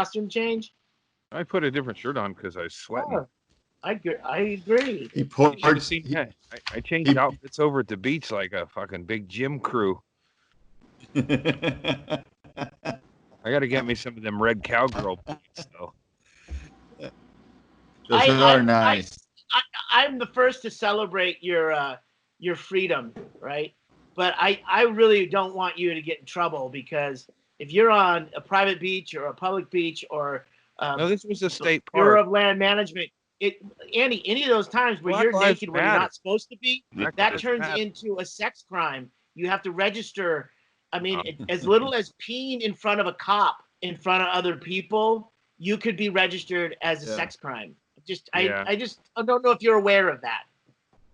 costume change? I put a different shirt on because I was sweating. Oh, I agree. He You poured. should have seen that. I changed outfits over at the beach like a fucking big gym crew. I got to get me some of them red cowgirl boots, though. Those are nice. I'm the first to celebrate your freedom, right? But I really don't want you to get in trouble, because if you're on a private beach or a public beach or No, this was a state Bureau park. of Land Management, any of those times where Black you're Lives naked when you're Matter. not supposed to be, Black that Lives turns Matter. into a sex crime. You have to register. I mean, as little as peeing in front of a cop in front of other people, you could be registered as a sex crime. I don't know if you're aware of that.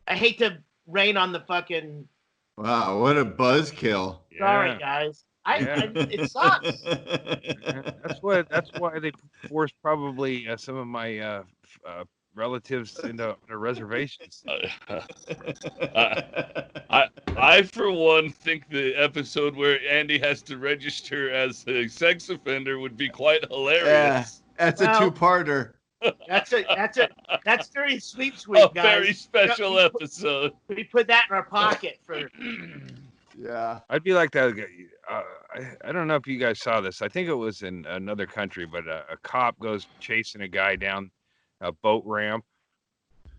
I hate to rain on the fucking. Wow, what a buzzkill! Sorry, guys. It sucks. That's why they forced probably some of my relatives into reservations. I for one think the episode where Andy has to register as a sex offender would be quite hilarious. That's a two-parter. That's during Sweeps Week, A guys. very special episode. We put that in our pocket for. Yeah. I'd be like that. I don't know if you guys saw this. I think it was in another country, but a cop goes chasing a guy down a boat ramp,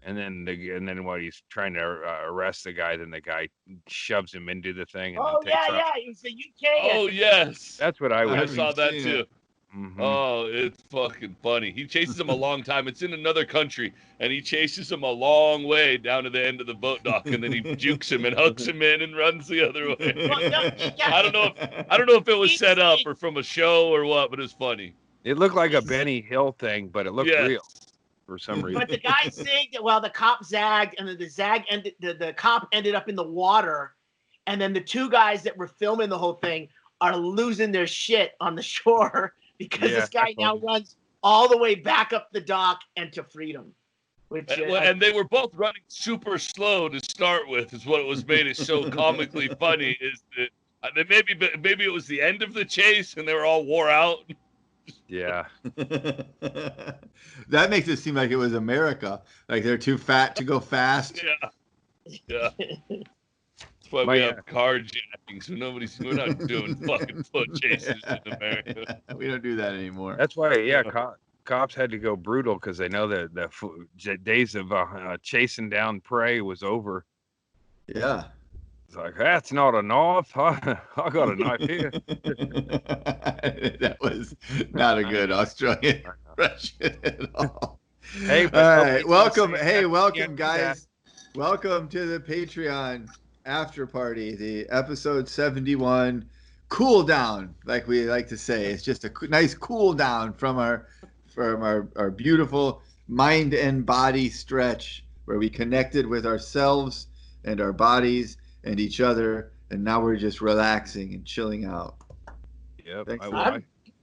and then while he's trying to arrest the guy, then the guy shoves him into the thing. And then takes off. It's the UK. Oh yes, that's what I saw that too. Mm-hmm. Oh, it's fucking funny. He chases him a long time. It's in another country, and he chases him a long way down to the end of the boat dock, and then he jukes him and hooks him in and runs the other way. I don't know if it was set up or from a show or what, but it's funny. It looked like a Benny Hill thing, but it looked real for some reason. But the guy zigged. Well, the cop zagged, and then the cop ended up in the water, and then the two guys that were filming the whole thing are losing their shit on the shore. Because this guy now runs all the way back up the dock and to freedom. And they were both running super slow to start with, is what was made it so comically funny. Is that maybe it was the end of the chase and they were all wore out. Yeah. That makes it seem like it was America. Like they're too fat to go fast. Yeah. That's why we have carjacking, so we're not doing fucking foot chases in America. We don't do that anymore. That's why, cops had to go brutal because they know that the days of chasing down prey was over. Yeah. It's like, that's not a knife. I got a knife here. That was not a good Australian impression at all. Hey, all right. Welcome, guys. Welcome to the Patreon after party, the episode 71 cool down, like we like to say. It's just a nice cool down from our beautiful mind and body stretch where we connected with ourselves and our bodies and each other, and now we're just relaxing and chilling out. Yep.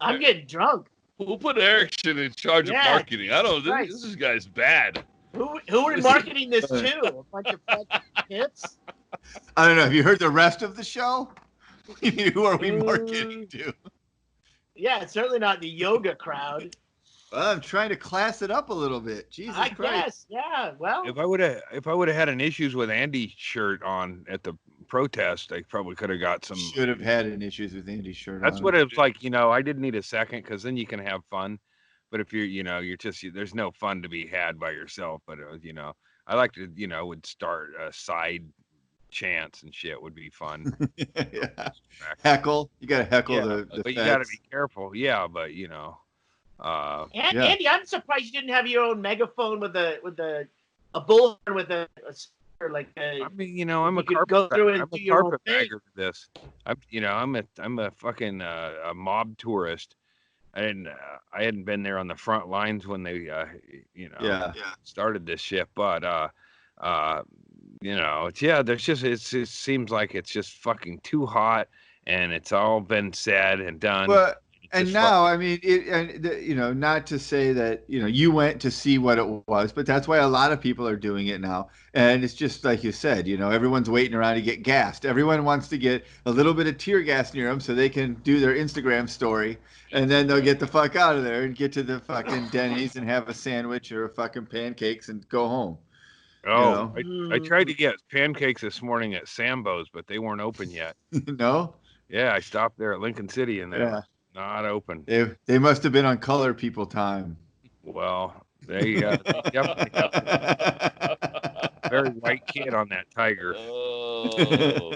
I'm getting drunk. Who put Erickson in charge of marketing? I don't know. This guy's bad. Who are marketing this to? A bunch of fucking hits? I don't know. Have you heard the rest of the show? Who are we marketing to? Yeah, it's certainly not the yoga crowd. Well, I'm trying to class it up a little bit. Jesus Christ. Guess, yeah. Well, if I would have had an issues with Andy's shirt on at the protest, I probably could have got some. Should have had an issues with Andy's shirt. That's what it was like. I didn't need a second because then you can have fun. But if you're just there's no fun to be had by yourself. But I like to would start a side chants and shit would be fun. Yeah. Heckle. You got to heckle the but feds. You got to be careful. Yeah, but Andy, I'm surprised you didn't have your own megaphone with a bullhorn with a like. I mean, I'm a carpetbagger to this. I'm a fucking a mob tourist. I hadn't been there on the front lines when they started this shit, but there's just it seems like it's just fucking too hot, and it's all been said and done. But And now, I mean, not to say that, you went to see what it was, but that's why a lot of people are doing it now. And it's just like you said, everyone's waiting around to get gassed. Everyone wants to get a little bit of tear gas near them so they can do their Instagram story, and then they'll get the fuck out of there and get to the fucking Denny's and have a sandwich or a fucking pancakes and go home. Oh, I tried to get pancakes this morning at Sambo's, but they weren't open yet. No? Yeah, I stopped there at Lincoln City and they're not open. They must have been on color people time. Well, they definitely have a very white kid on that tiger. Oh.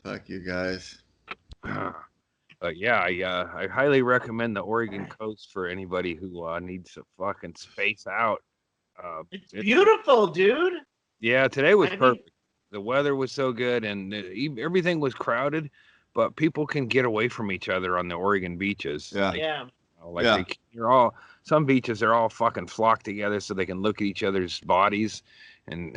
Fuck you guys. But yeah, I highly recommend the Oregon coast for anybody who needs to fucking space out. It's beautiful, dude. Yeah, today was perfect. The weather was so good, and everything was crowded, but people can get away from each other on the Oregon beaches. Yeah, Some beaches are all fucking flocked together so they can look at each other's bodies and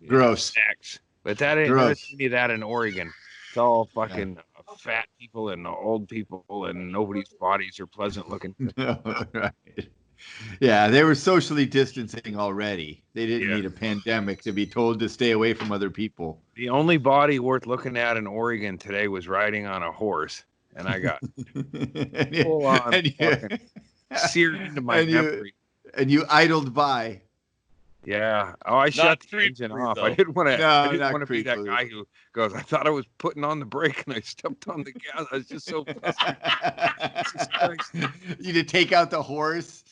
gross. Sex. But that ain't any of that in Oregon. It's all fucking fat people and old people, and nobody's bodies are pleasant looking. Right. Yeah, they were socially distancing already. They didn't need a pandemic to be told to stay away from other people. The only body worth looking at in Oregon today was riding on a horse, and I got full on fucking seared into my memory. And you idled by. Yeah. Oh, I shut the engine off. I didn't want to be that guy who goes, I thought I was putting on the brake and I stepped on the gas. I was just so You to take out the horse.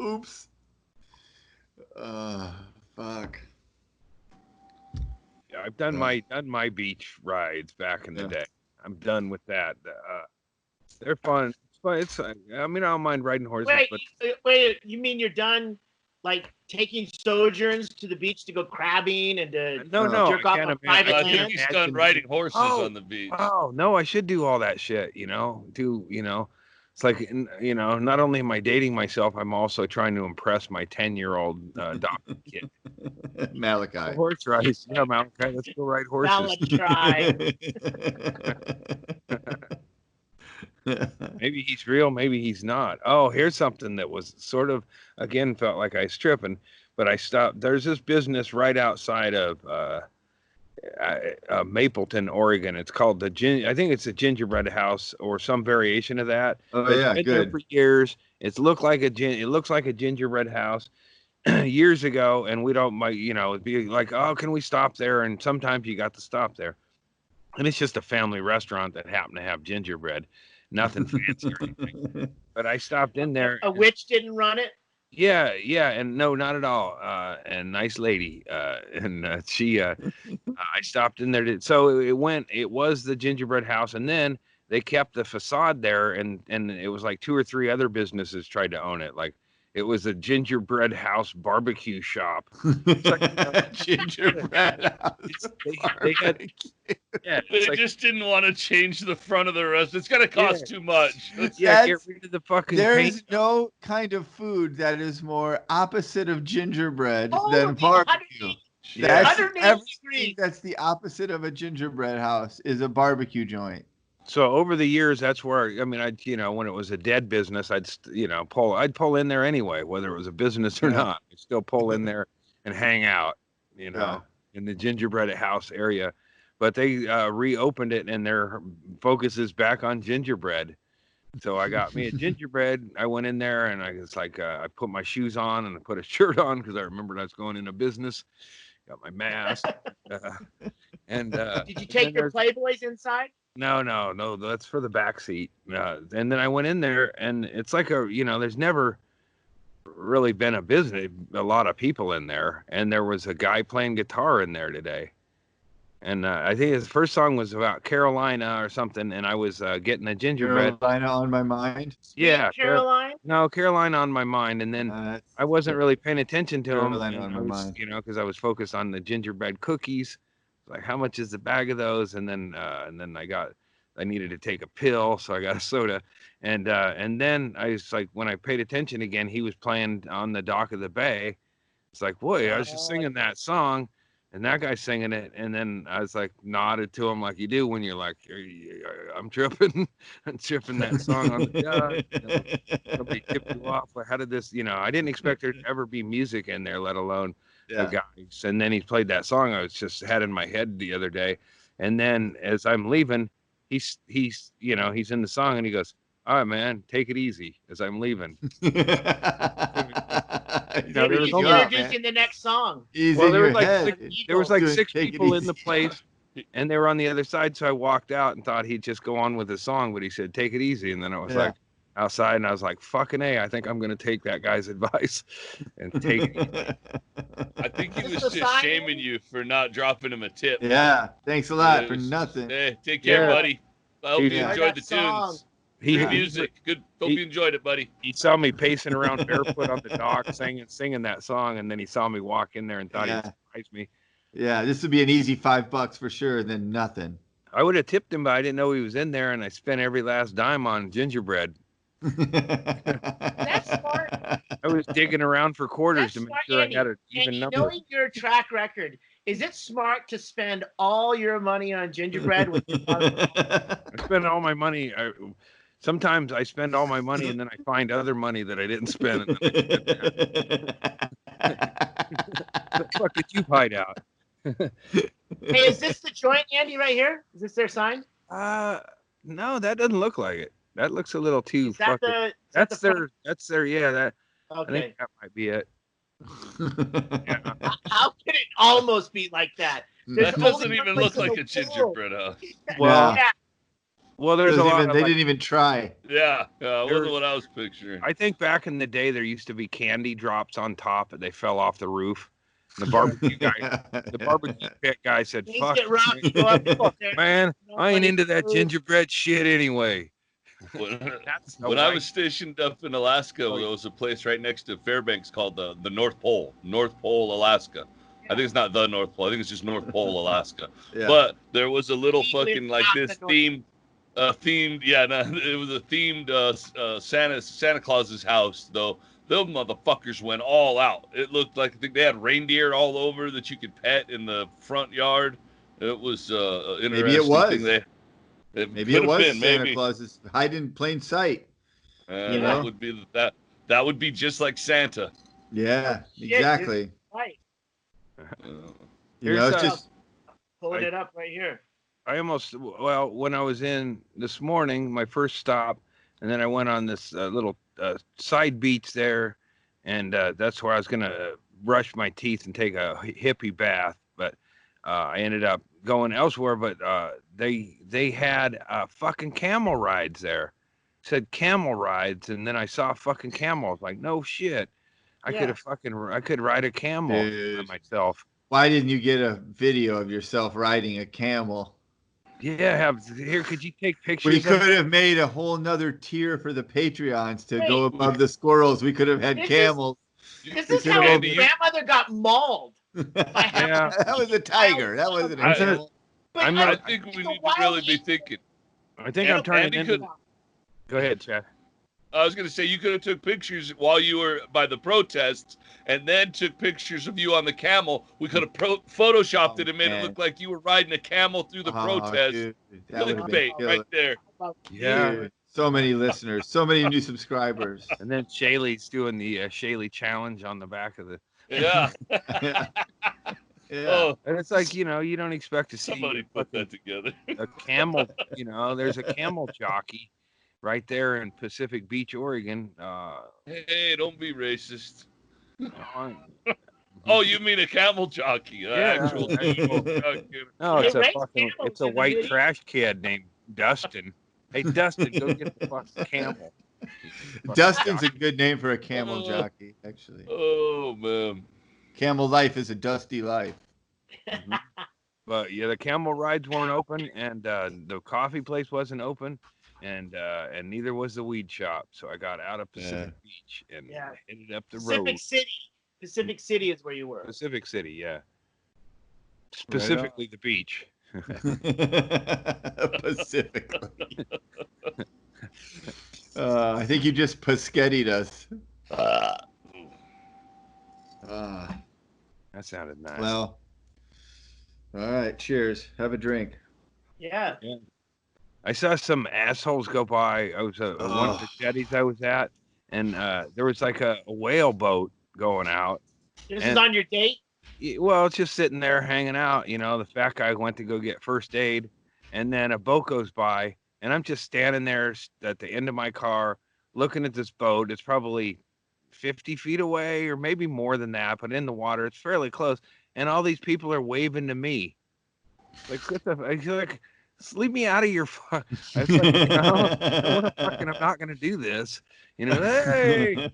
Oops. Fuck. Yeah, I've done my beach rides back in the day. I'm done with that. They're fun. It's I don't mind riding horses. Wait, you mean you're done, like taking sojourns to the beach to go crabbing and to jerk off on private land? I think he's done riding horses on the beach. Oh no, I should do all that shit. It's like not only am I dating myself, I'm also trying to impress my 10-year-old adopted kid. Malachi. Horse rides, yeah, Malachi. Let's go ride horses. Malachi. Maybe he's real, maybe he's not. Oh, here's something that was sort of, again, felt like I was tripping, but I stopped. There's this business right outside of Mapleton, Oregon. It's called I think it's a gingerbread house or some variation of that. Oh, yeah, good. There for years. It looks like a gingerbread house years ago, and we don't, it'd be like, oh, can we stop there? And sometimes you got to stop there. And it's just a family restaurant that happened to have gingerbread. Nothing fancy or anything. But I stopped in there. A witch didn't run it? Yeah, and no, not at all. And nice lady. She I stopped in there it was the gingerbread house, and then they kept the facade there, and it was like 2 or 3 other businesses tried to own it. Like it was a gingerbread house barbecue shop. It's like, gingerbread house. They had, they just didn't want to change the front of the restaurant. It's going to cost too much. Get rid of the fucking There is no kind of food that is more opposite of gingerbread than barbecue. That's everything that's the opposite of a gingerbread house is a barbecue joint. So over the years, that's where when it was a dead business, I'd pull in there anyway, whether it was a business or not. I'd still pull in there and hang out, in the gingerbread house area. But they reopened it, and their focus is back on gingerbread. So I got me a gingerbread. I went in there, and I put my shoes on and I put a shirt on because I remembered I was going into business. Got my mask. Did you take your Playboys inside? No, that's for the back seat. And then I went in there, and it's like there's never really been a lot of people in there, and there was a guy playing guitar in there today. And I think his first song was about Carolina or something, and I was getting a gingerbread. Carolina on my mind? Yeah. Caroline? No, Carolina on my mind. And then I wasn't really paying attention to him. Carolina on my mind. Because I was focused on the gingerbread cookies. Like, how much is the bag of those? And then I needed to take a pill, so I got a soda. And then I was like, when I paid attention again, he was playing on the dock of the bay. It's like, boy, I was just singing that song. And that guy's singing it, and then I was like nodded to him like you do when you're like, I'm tripping, I'm tripping that song on the job. Somebody tipped you off. Like, how did this? I didn't expect there to ever be music in there, let alone a guy. And then he played that song I was just had in my head the other day, and then as I'm leaving, he's in the song, and he goes, "All right, man, take it easy." As I'm leaving. Maybe he's introducing the next song. Well, there was like six people in the place, and they were on the other side. So I walked out and thought he'd just go on with his song, but he said, "Take it easy." And then I was like outside, and I was like, "Fucking A, I think I'm going to take that guy's advice and take it easy." I think he was just shaming you for not dropping him a tip. Yeah, thanks a lot for nothing. Hey, take care, buddy. I hope you enjoyed the tunes. Good music. Good. Hope you enjoyed it, buddy. He saw me pacing around barefoot on the dock, singing that song, and then he saw me walk in there and thought he'd surprise me. Yeah, this would be an easy $5 for sure, and then nothing. I would have tipped him, but I didn't know he was in there, and I spent every last dime on gingerbread. That's smart. I was digging around for quarters to make sure I had an even number. Knowing your track record, is it smart to spend all your money on gingerbread? I spend all my money. Sometimes I spend all my money and then I find other money that I didn't spend. And then the fuck did you hide out? Hey, is this the joint, Andy, right here? Is this their sign? No, that doesn't look like it. That looks a little too fucking. That's their. Yeah, that. Okay. I think that might be it. Yeah. How can it almost be like that? That doesn't even look like a gingerbread house. Well, well, there's a lot. They didn't even try. Yeah, wasn't what I was picturing. I think back in the day, there used to be candy drops on top, and they fell off the roof. The barbecue guy, the barbecue pit guy said, "Fuck, man, I ain't into that gingerbread shit anyway." When I was stationed up in Alaska, there was a place right next to Fairbanks called the North Pole, Alaska. I think it's not the North Pole. I think it's just North Pole, Alaska. Yeah. But there was a little fucking like this themed. It was a themed Santa Claus's house though. Those motherfuckers went all out. It looked like I think they had reindeer all over that you could pet in the front yard. It was interesting. Maybe it was. Maybe it was Santa Claus's hide in plain sight. That would be that would be just like Santa. Yeah, exactly. Right. It's just pulling it up right here. When I was in this morning, my first stop, and then I went on this little side beach there, and that's where I was gonna brush my teeth and take a hippie bath, but I ended up going elsewhere. But they had fucking camel rides there. It said camel rides, and then I saw fucking camels. Like, no shit, I could ride a camel by myself. Why didn't you get a video of yourself riding a camel? Yeah, could you take pictures? We could have made a whole nother tier for the Patreons to go above the squirrels. We could have had camels. This is how my grandmother got mauled. That was a tiger. That wasn't a camel. I think we need to really be thinking. I think I'm turning into. Go ahead, Chad. I was going to say you could have took pictures while you were by the protests and then took pictures of you on the camel. We could have photoshopped it and made it look like you were riding a camel through the protest. Dude, that would have been right there. Yeah. Dude, so many listeners, so many new subscribers. And then Shaylee's doing the Shaylee challenge on the back of the. Yeah. Yeah. And it's like, you don't expect to see somebody put that together. A camel, there's a camel jockey right there in Pacific Beach, Oregon. Hey, don't be racist. Oh, you mean a camel jockey? Actual camel jockey. No, it's a white trash kid named Dustin. Hey, Dustin, go get the fucking camel. Dustin's a good name for a camel jockey, actually. Oh, man. Camel life is a dusty life. Mm-hmm. But yeah, the camel rides weren't open, and the coffee place wasn't open, and neither was the weed shop. So I got out of Pacific Beach and headed up the road. Pacific City is where you were. Pacific City, yeah. Specifically the beach. Specifically. I think you just Paschetti'd us. That sounded nice. Well, All right, cheers. Have a drink. Yeah. I saw some assholes go by. I was one of the jetties I was at, and there was like a whale boat going out. This is on your date? Well, it's just sitting there hanging out. The fat guy went to go get first aid, and then a boat goes by, and I'm just standing there at the end of my car looking at this boat. It's probably 50 feet away or maybe more than that, but in the water, it's fairly close. And all these people are waving to me. Like, what the? I feel like, leave me out of your. I was like, I'm not going to do this. Hey,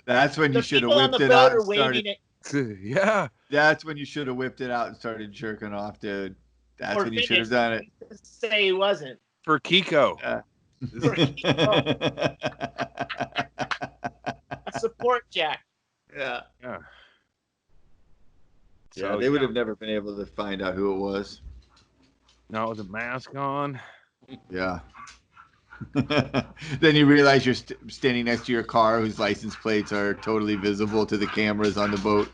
That's when you should have whipped it out and started. Yeah. That's when you should have whipped it out and started jerking off, dude. That's when you should have done it. Say he wasn't. For Kiko. Yeah. For Kiko. A support jack. Yeah. Yeah. Yeah, they would have never been able to find out who it was. Not with a mask on. Yeah. Then you realize you're standing next to your car whose license plates are totally visible to the cameras on the boat.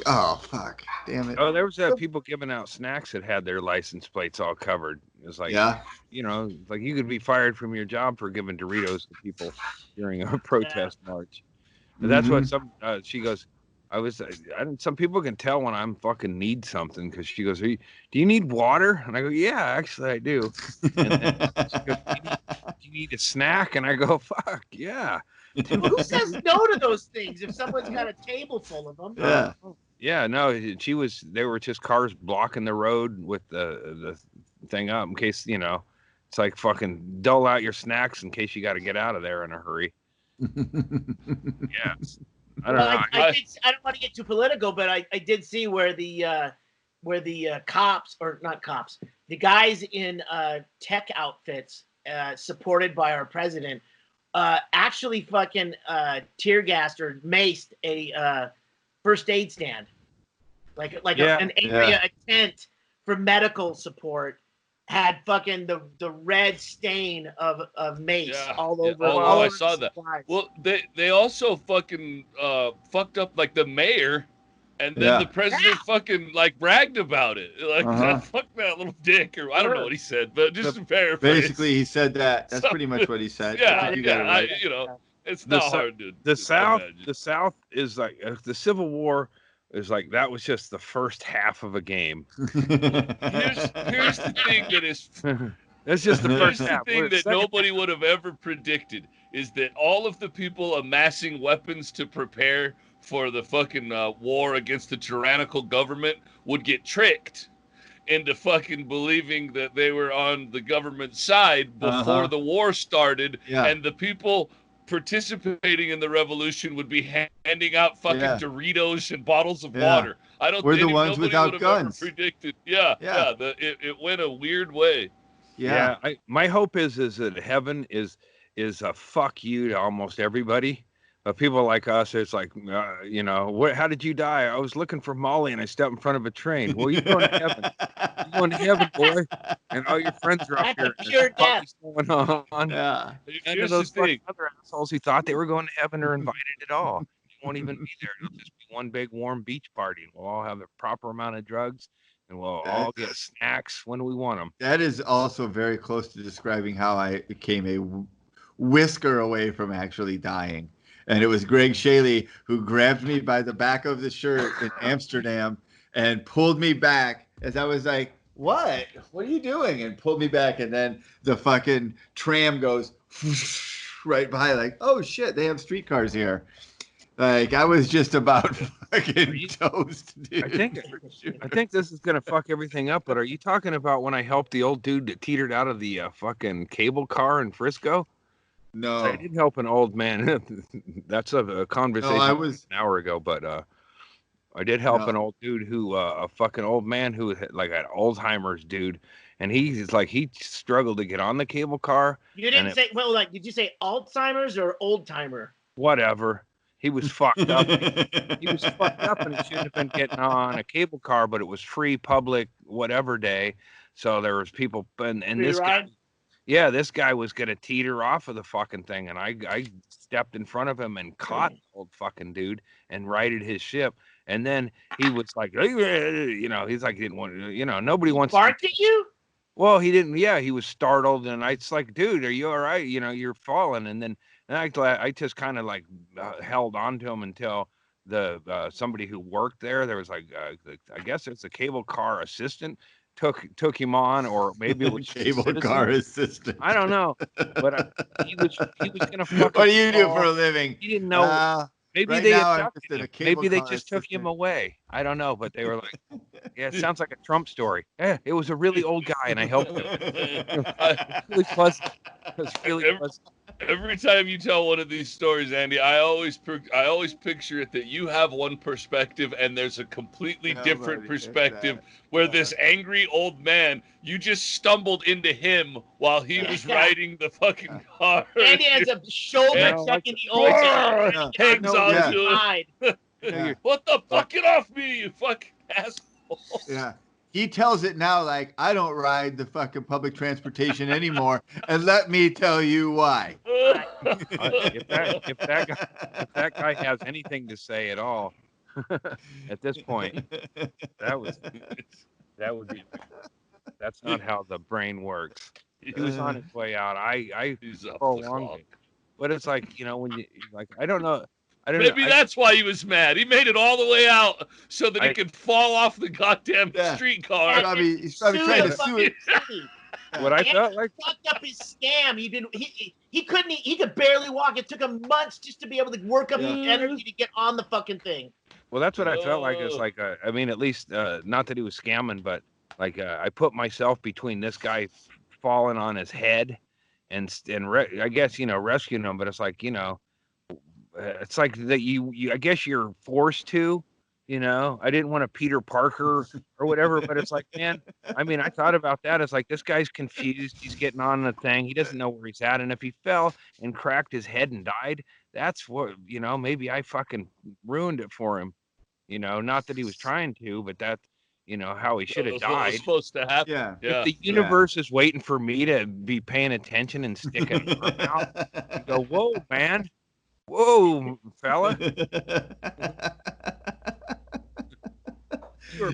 Oh, fuck. Damn it. Oh, there was people giving out snacks that had their license plates all covered. It was like, like you could be fired from your job for giving Doritos to people during a protest march. But that's what she goes, some people can tell when I'm fucking need something, because she goes, do you need water? And I go, yeah, actually I do. And then she goes, do you need a snack? And I go, fuck, yeah. Who says no to those things if someone's got a table full of them? Yeah. Yeah, no, they were just cars blocking the road with the thing up in case, it's like fucking dole out your snacks in case you got to get out of there in a hurry. Yeah. I don't know. I don't want to get too political, but I did see where the cops, or not cops, the guys in tech outfits supported by our president actually fucking tear gassed or maced a first aid stand, an area, a tent for medical support. Had fucking the red stain of mace all over. Oh, I saw that. Well, they also fucking fucked up like the mayor, and then the president fucking like bragged about it. Like, fuck that little dick, or I don't know what he said, but just to paraphrase. Basically, he said that. That's pretty much what he said. It's not hard to. The South is like the Civil War. Is like that was just the first half of a game. Here's the thing that is. That's just the first half. The thing that nobody would have ever predicted is that all of the people amassing weapons to prepare for the fucking war against the tyrannical government would get tricked into fucking believing that they were on the government side before the war started, and the people participating in the revolution would be handing out fucking Doritos and bottles of water. I don't think the ones without guns. Predicted. It went a weird way. Yeah. My hope is that heaven is a fuck you to almost everybody. But people like us, it's like, how did you die? I was looking for Molly and I stepped in front of a train. Well, you're going to heaven. You're going to heaven, boy. And all your friends are up here. Pure death. Going on. Yeah. And those other assholes who thought they were going to heaven are invited at all. You won't even be there. It'll just be one big warm beach party. We'll all have a proper amount of drugs, and we'll all get snacks when we want them. That is also very close to describing how I became a whisker away from actually dying. And it was Greg Shaley who grabbed me by the back of the shirt in Amsterdam and pulled me back as I was like, what? What are you doing? And pulled me back. And then the fucking tram goes right by, like, oh, shit, they have streetcars here. Like, I was just about fucking toast, dude. I think this is going to fuck everything up. But are you talking about when I helped the old dude that teetered out of the fucking cable car in Frisco? No, I did help an old man. That's a conversation an hour ago, but I did help an old dude who a fucking old man who had like an Alzheimer's dude, and he struggled to get on the cable car. You didn't say did you say Alzheimer's or old timer? Whatever. He was fucked up. He was fucked up, and he shouldn't have been getting on a cable car, but it was free public whatever day, so there was people and this guy. Yeah, this guy was going to teeter off of the fucking thing, and I stepped in front of him and caught the old fucking dude and righted his ship. And then he was like, you know, he's like, he didn't want to, you know, nobody wants to. Barked at you? Well, he didn't. Yeah, he was startled, and it's like, dude, are you all right? You know, you're falling. And then I just kind of like held on to him until the somebody who worked there. There was like, I guess it's a cable car assistant took him on, or maybe it was cable car assistant. I don't know, but he was gonna fucking. What do you do for a living? He didn't know. Maybe right they now maybe they just took him away. I don't know, but they were like, yeah, it sounds like a Trump story. Yeah, it was a really old guy, and I helped him. It was pleasant. It was really pleasant. Every time you tell one of these stories, Andy, I always picture it that you have one perspective and there's a completely different perspective where this angry old man, you just stumbled into him while he was riding the fucking car. Andy has a shoulder checking the old man. Hangs on to it. What the fuck? Get off me, you fucking asshole. Yeah. He tells it now like, I don't ride the fucking public transportation anymore, and let me tell you why. If that guy has anything to say at all, at this point, that's not how the brain works. He was on his way out. I prolonged it, but it's like, you know, when you like, I don't know. Maybe that's why he was mad. He made it all the way out so that he could fall off the goddamn streetcar. He's probably trying to sue it. What I felt like fucked up his scam. He could barely walk. It took him months just to be able to work up the energy to get on the fucking thing. Well, that's what I felt like. It's like, I mean, at least not that he was scamming, but like I put myself between this guy falling on his head and I guess, you know, rescuing him. But it's like, you know. It's like that you I guess you're forced to, you know. I didn't want to Peter Parker or whatever, but it's like, man, I mean, I thought about that. It's like, this guy's confused. He's getting on the thing. He doesn't know where he's at. And if he fell and cracked his head and died, that's what, you know, maybe I fucking ruined it for him. You know, not that he was trying to, but that, you know, how he should have died. What was supposed to happen. Yeah. If the universe is waiting for me to be paying attention and sticking it out, you go, whoa, man. Whoa, fella.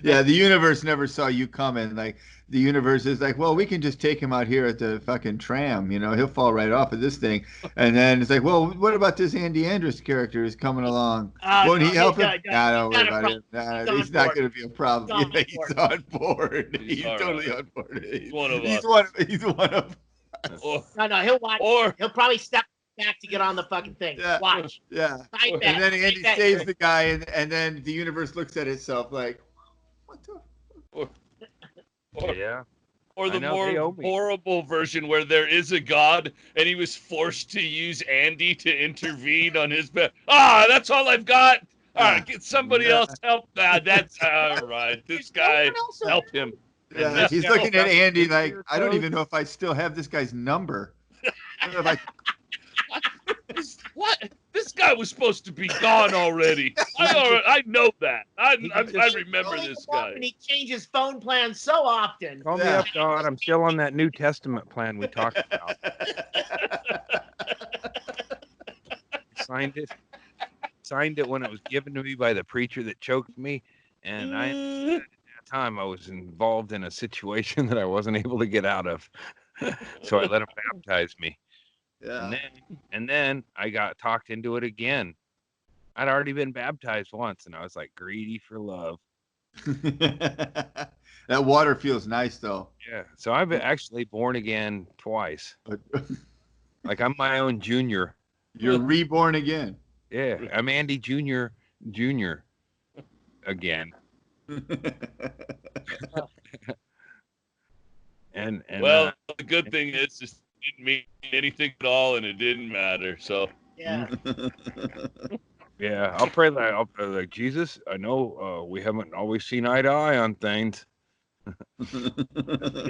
Yeah, the universe never saw you coming. Like, the universe is like, well, we can just take him out here at the fucking tram. You know, he'll fall right off of this thing. And then it's like, well, what about this Andy Andrus character who's coming along? Won't he help him? Don't worry about it. He's not going to be a problem. He's on board. He's totally on board. He's one of us. He's one of us. No, he'll watch. Or he'll probably step back to get on the fucking thing. Watch. Yeah. And then Andy saves the guy, and then the universe looks at itself like, what the? Or the more horrible version where there is a god and he was forced to use Andy to intervene on his behalf. That's all I've got. All right, get somebody else help. That's all right. This guy, help him. Yeah, he's looking at Andy like, I don't even know if I still have this guy's number. What? This guy was supposed to be gone already. I know that. I remember this guy. And he changes phone plans so often. Call me up, God. I'm still on that New Testament plan we talked about. Signed it when it was given to me by the preacher that choked me, and at that time I was involved in a situation that I wasn't able to get out of, so I let him baptize me. Yeah. And then I got talked into it again. I'd already been baptized once, and I was like greedy for love. That water feels nice, though. Yeah. So I've been actually born again twice. Like, I'm my own junior. You're reborn again. Yeah. I'm Andy Junior again. and well, the good thing is just didn't mean anything at all, and it didn't matter. So yeah. Yeah, I'll pray like Jesus. I know we haven't always seen eye to eye on things. You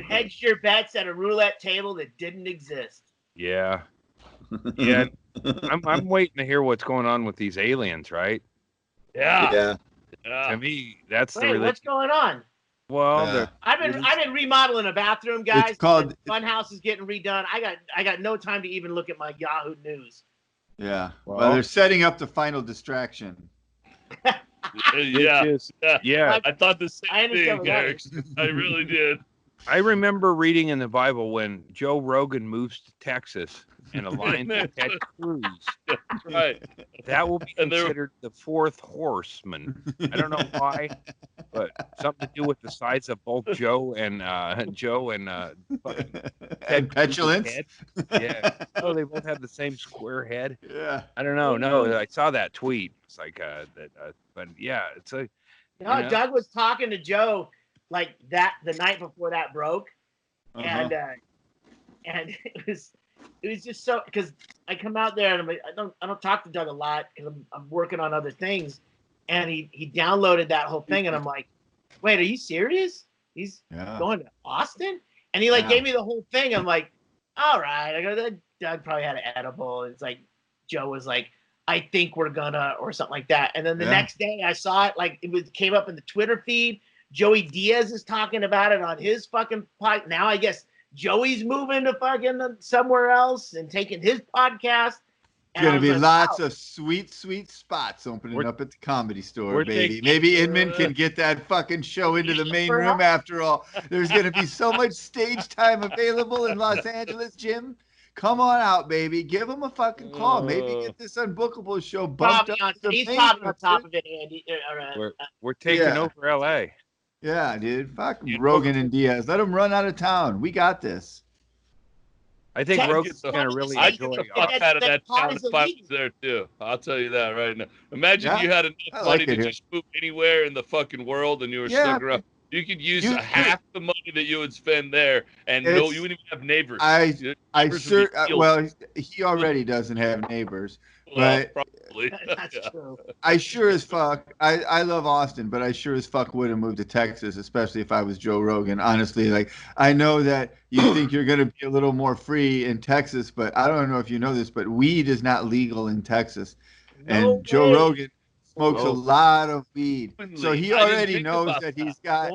hedged your bets at a roulette table that didn't exist. Yeah. Yeah. I'm waiting to hear what's going on with these aliens, right? Yeah. To me, that's the religion. What's going on? Well, I've been remodeling a bathroom, guys. It's called Funhouse is getting redone. I got no time to even look at my Yahoo News. Yeah. Well, they're setting up the final distraction. Yeah. I thought the I same understand thing, Eric. I really did. I remember reading in the Bible when Joe Rogan moves to Texas and aligns with Ted Cruz. Right. That will be And considered the fourth horseman. I don't know why, but something to do with the size of both Joe and fucking Ted petulance. Head. Yeah. Oh, they both have the same square head. Yeah. I don't know. No, I saw that tweet. It's like but yeah, it's a. Doug was talking to Joe like that the night before that broke, and it was just so, because I come out there and I don't talk to Doug a lot because I'm working on other things, and he downloaded that whole thing, and I'm like, wait, are you serious? He's going to Austin, and he gave me the whole thing. I'm like, all right. I go, Doug probably had an edible. It's like Joe was like, I think we're gonna, or something like that. And then the next day I saw it, came up in the Twitter feed. Joey Diaz is talking about it on his fucking podcast. Now I guess Joey's moving to fucking somewhere else and taking his podcast. There's going to be lots of sweet, sweet spots opening up at the Comedy Store, baby. Maybe Inman can get that fucking show into the main room after all. There's going to be so much stage time available in Los Angeles, Jim. Come on out, baby. Give him a fucking call. Maybe get this Unbookable show bumped up. He's probably on top of it, Andy. We're taking over L.A. Yeah, dude. Fuck Rogan and Diaz. Let them run out of town. We got this. I think Rogan's going to really I'd enjoy get the fuck out of that town if I was there, too. I'll tell you that right now. Imagine you had enough money to just move anywhere in the fucking world and you were still growing. You could use half the money that you would spend there, and you wouldn't even have neighbors. Well, he already doesn't have neighbors, but probably. That's true. I sure as fuck. I love Austin, but I sure as fuck would have moved to Texas, especially if I was Joe Rogan. Honestly, I know that you think you're gonna be a little more free in Texas, but I don't know if you know this, but weed is not legal in Texas, and Joe Rogan smokes a lot of weed, so he already knows that he's got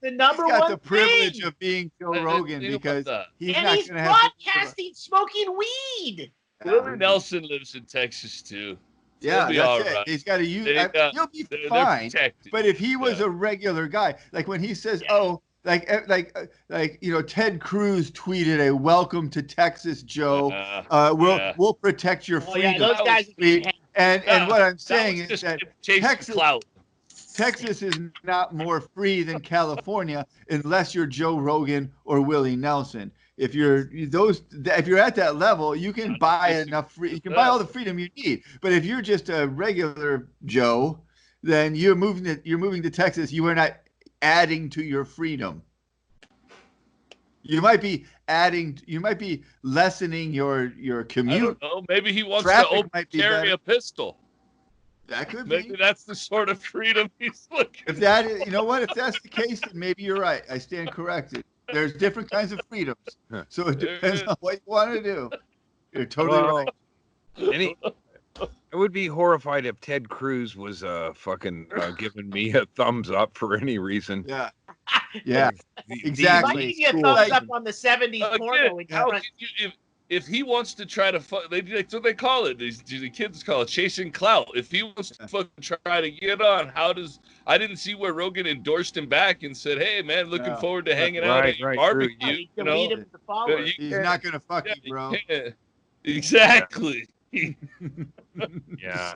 the privilege of being Joe Rogan because he's not going to have broadcasting smoking weed. Willie Nelson lives in Texas too. Yeah, that's it. He's got to use. He'll be fine. But if he was a regular guy, like when he says, "Oh," like Ted Cruz tweeted a "Welcome to Texas, Joe. We'll protect your freedom." Yeah, those guys. And what I'm saying is that Texas is not more free than California unless you're Joe Rogan or Willie Nelson. If you're at that level, you can buy you can buy all the freedom you need. But if you're just a regular Joe, then you're moving to Texas. You are not adding to your freedom. You might be lessening your commute. I don't know. Maybe he wants to carry a pistol. That could be. Maybe that's the sort of freedom he's looking for. If that's the case, then maybe you're right. I stand corrected. There's different kinds of freedoms. So it depends on what you want to do. You're totally right. I would be horrified if Ted Cruz was fucking giving me a thumbs up for any reason. Yeah. Yeah, exactly. Give you a thumbs up on the 70s porno. If he wants to try to that's what they call it. The kids call it chasing clout. If he wants to fucking try to get on, I didn't see where Rogan endorsed him back and said, "Hey man, looking forward to hanging out at your barbecue." He's not gonna fuck you, bro. Exactly. Yeah.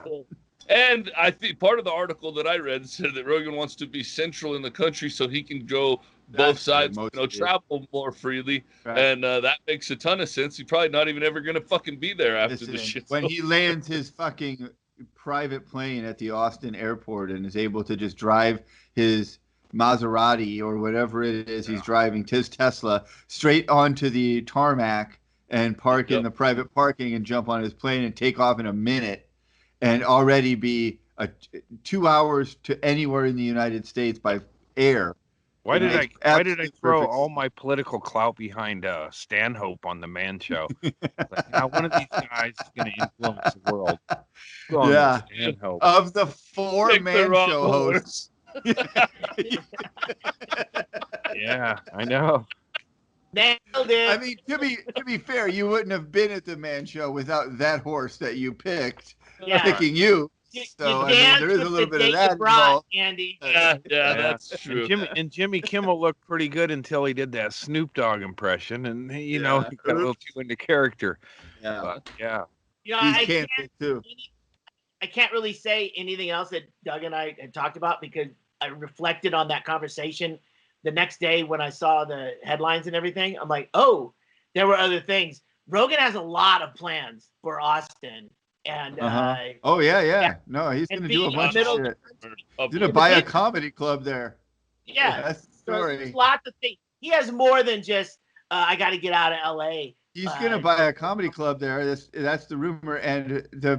And I think part of the article that I read said that Rogan wants to be central in the country so he can go both sides, travel more freely. Right. And that makes a ton of sense. He's probably not even ever going to fucking be there after the shit. When he lands his fucking private plane at the Austin airport and is able to just drive his Maserati or whatever it is he's driving, his Tesla, straight onto the tarmac and park in the private parking and jump on his plane and take off in a minute. And already be 2 hours to anywhere in the United States by air. Why did I throw all my political clout behind Stanhope on the Man Show? Now one of these guys is going to influence the world. Stanhope. Of the 4 Man Show hosts. Yeah, I know. Nailed it. I mean, to be fair, you wouldn't have been at the Man Show without that horse that you picked. Picking you. So I mean, there is a little bit of that involved. Andy. Yeah, that's true. And Jimmy Kimmel looked pretty good until he did that Snoop Dogg impression, and he got a little too into character. Yeah, but, yeah. He's canceled too. I can't really say anything else that Doug and I had talked about because I reflected on that conversation the next day when I saw the headlines and everything. I'm like, oh, there were other things. Rogan has a lot of plans for Austin. And yeah. No, he's gonna do a bunch of shit. He's gonna buy a comedy club there. Yeah, that's the story. There's lots of things. He has more than just I got to get out of LA. He's gonna buy a comedy club there. That's the rumor. And the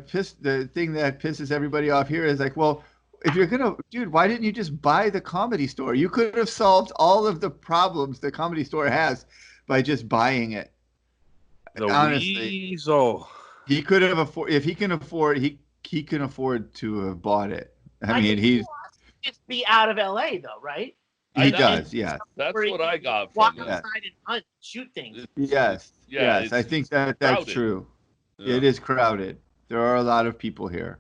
thing that pisses everybody off here is like, well, if you're gonna, dude, why didn't you just buy the Comedy Store? You could have solved all of the problems the Comedy Store has by just buying it. Honestly, weasel. He could have if he can afford, he can afford to have bought it. I mean, he's just be out of LA though, right? He does, yes. That's what I got from walk it. outside and hunt, shoot things. Yes, yes. I think that's crowded. True. Yeah. It is crowded. There are a lot of people here.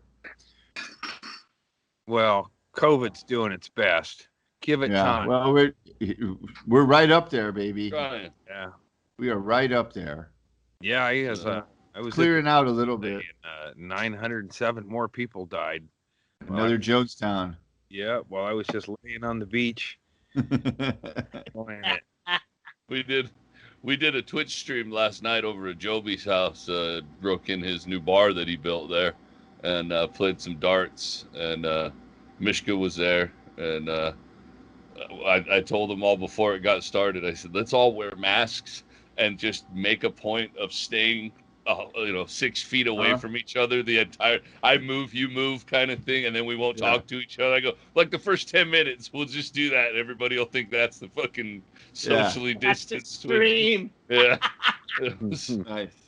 Well, COVID's doing its best. Give it time. Well, we're right up there, baby. Trying. Yeah. We are right up there. Yeah, I was clearing out a little bit. 907 more people died. Another Jonestown. Yeah, while I was just laying on the beach. We did a Twitch stream last night over at Joby's house. Broke in his new bar that he built there, and played some darts. And Mishka was there, and I told them all before it got started. I said, let's all wear masks and just make a point of staying 6 feet away from each other the entire I move, you move kind of thing, and then we won't talk to each other. I go, like the first 10 minutes, we'll just do that. Everybody will think that's the fucking socially distanced stream. Yeah. Nice.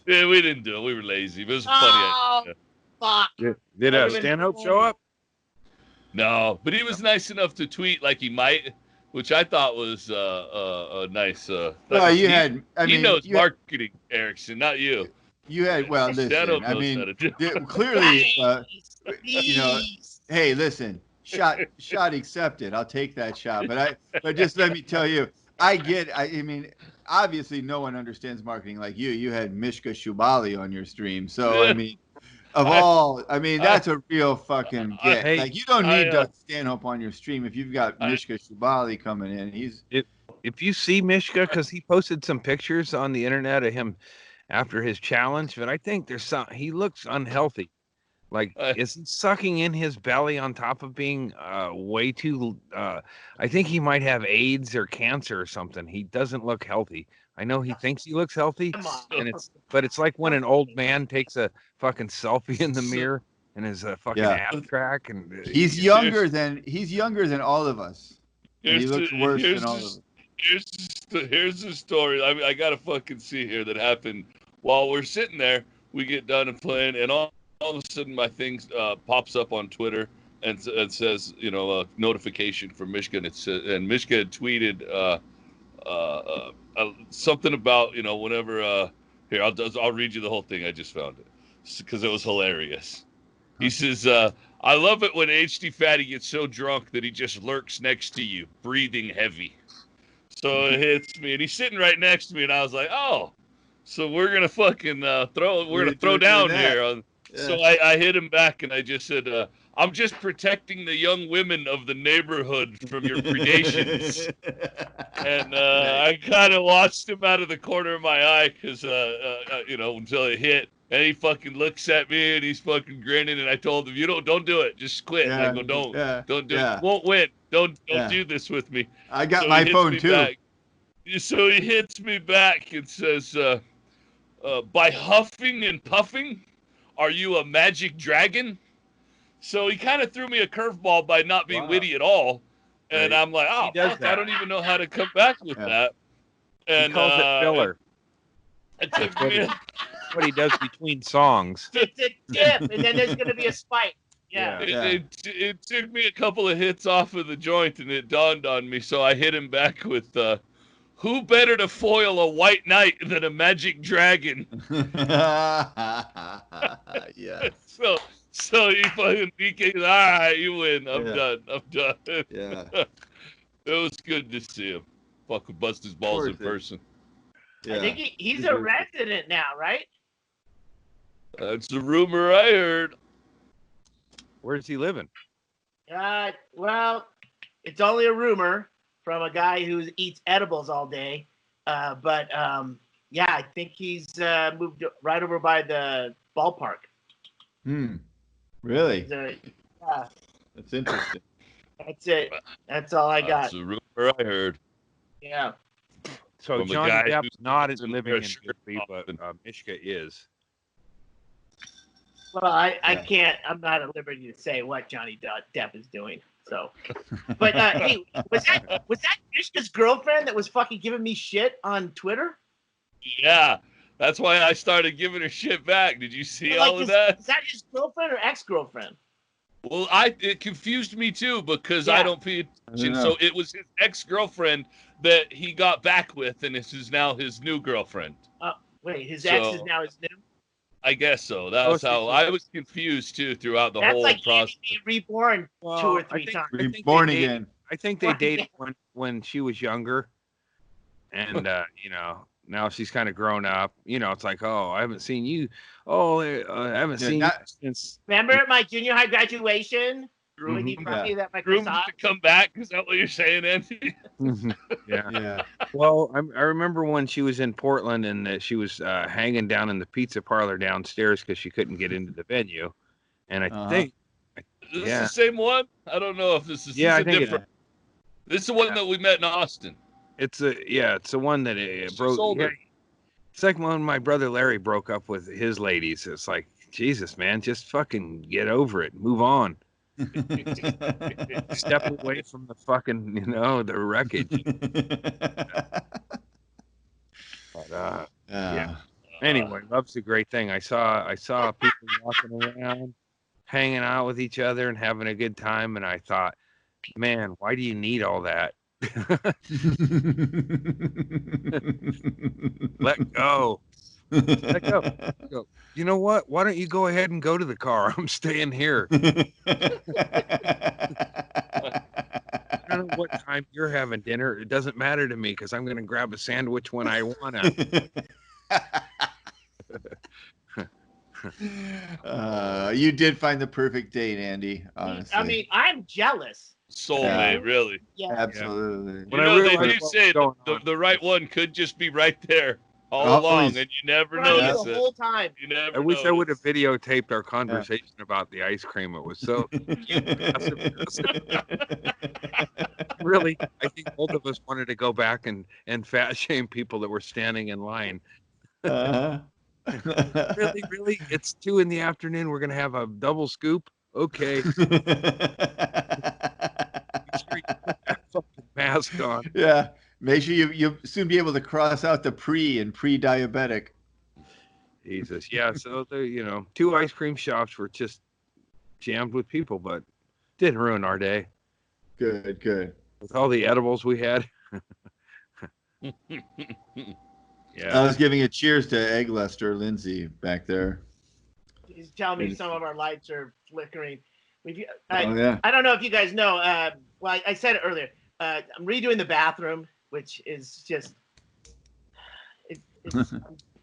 Yeah, we didn't do it. We were lazy. But it was funny. Fuck. Did Stanhope show up? No, but he was nice enough to tweet like he might, which I thought was a nice. He knows marketing, Erickson, not you. You had listen. I mean, clearly, hey, listen, shot accepted. I'll take that shot. But just let me tell you, I mean, obviously, no one understands marketing like you. You had Mishka Shubali on your stream, so I mean, that's a real fucking get. Like, you don't need Doug Stanhope on your stream if you've got Mishka Shubali coming in. If you see Mishka, because he posted some pictures on the internet of him after his challenge, but I think he looks unhealthy. Like, is he sucking in his belly on top of being way too? I think he might have AIDS or cancer or something. He doesn't look healthy. I know he thinks he looks healthy, but it's like when an old man takes a fucking selfie in the mirror and his fucking ass crack, and he's younger than all of us. And he looks worse than all of us. Here's the story. I mean, I gotta fucking see here that happened while we're sitting there. We get done and playing, and all of a sudden my thing pops up on Twitter and says, a notification from Mishka, and Mishka had tweeted something about whenever here I'll read you the whole thing. I just found it because it was hilarious. He says, I love it when HD Fatty gets so drunk that he just lurks next to you, breathing heavy. So it hits me, and he's sitting right next to me, and I was like, oh, so we're gonna fucking throw down here. So I hit him back, and I just said, I'm just protecting the young women of the neighborhood from your predations. And I kind of watched him out of the corner of my eye because, until it hit. And he fucking looks at me and he's fucking grinning. And I told him, don't do it. Just quit. Yeah, I go, don't do it. Won't win. Don't do this with me. I got my phone too. Back. So he hits me back and says, by huffing and puffing, are you a magic dragon? So he kind of threw me a curveball by not being witty at all. And I'm like, oh, fuck, I don't even know how to come back with that. And he calls it filler. What he does between songs. It's a dip, and then there's going to be a spike. Yeah. It took me a couple of hits off of the joint, and it dawned on me. So I hit him back with, who better to foil a white knight than a magic dragon? Yeah. So you fucking DK, all right, you win. I'm done. Yeah. It was good to see him. Fucking bust his balls in person. Yeah. I think he's a resident now, right? That's the rumor I heard. Where's he living? Well, it's only a rumor from a guy who eats edibles all day. But yeah, I think he's moved right over by the ballpark. Really? Yeah. That's interesting. That's it. That's all I got. That's the rumor I heard. Yeah. So From a Johnny guy Depp's who not doesn't living wear in a shirt Bisbee, but often. Mishka is. Well, I can't. I'm not at liberty to say what Johnny Depp is doing. So, but hey, was that Mishka's girlfriend that was fucking giving me shit on Twitter? Yeah, that's why I started giving her shit back. Did you see all of that? Is that his girlfriend or ex-girlfriend? Well, it confused me too because Yeah. I don't pay attention. So it was his ex-girlfriend that he got back with, and this is now his new girlfriend. Wait, his ex is now his new? I guess so. That was how I was confused too throughout the whole like process. Andy reborn 2 or 3 times. Reborn again. I think they dated when she was younger, and you know, now she's kind of grown up. You know, it's like, oh, I haven't seen you. Oh, I haven't seen you since. Remember at my junior high graduation when you brought me that Room Microsoft? to come back? Is that what you're saying, Andy? Yeah. Well, I remember when she was in Portland and she was hanging down in the pizza parlor downstairs because she couldn't get into the venue, and I think. Is this the same one? I don't know if this is I think different. This is the one that we met in Austin. It's the one that broke. Yeah, it's like when my brother Larry broke up with his ladies. It's like, Jesus, man, just fucking get over it, move on, step away from the fucking, the wreckage. But, yeah. Anyway, love's a great thing. I saw people walking around, hanging out with each other and having a good time, and I thought, man, why do you need all that? Let go. You know what? Why don't you go ahead and go to the car? I'm staying here. I don't know what time you're having dinner. It doesn't matter to me because I'm going to grab a sandwich when I want to. You did find the perfect date, Andy, honestly. I mean, I'm jealous. Soulmate, really. Yeah. Absolutely. They do say the right one could just be right there all along, and you never notice the whole time. You never. I wish I would have videotaped our conversation about the ice cream. It was so really. I think both of us wanted to go back and fat shame people that were standing in line. Really? It's 2 p.m. We're gonna have a double scoop. Okay. Sure you put that fucking mask on. Yeah. Make sure you'll soon be able to cross out the pre-diabetic. Jesus. Yeah. So the 2 ice cream shops were just jammed with people, but didn't ruin our day. Good. With all the edibles we had. Yeah. I was giving a cheers to Egg Lester Lindsay back there. He's telling me some of our lights are flickering. I don't know if you guys know. Well, I said it earlier. I'm redoing the bathroom, which is just.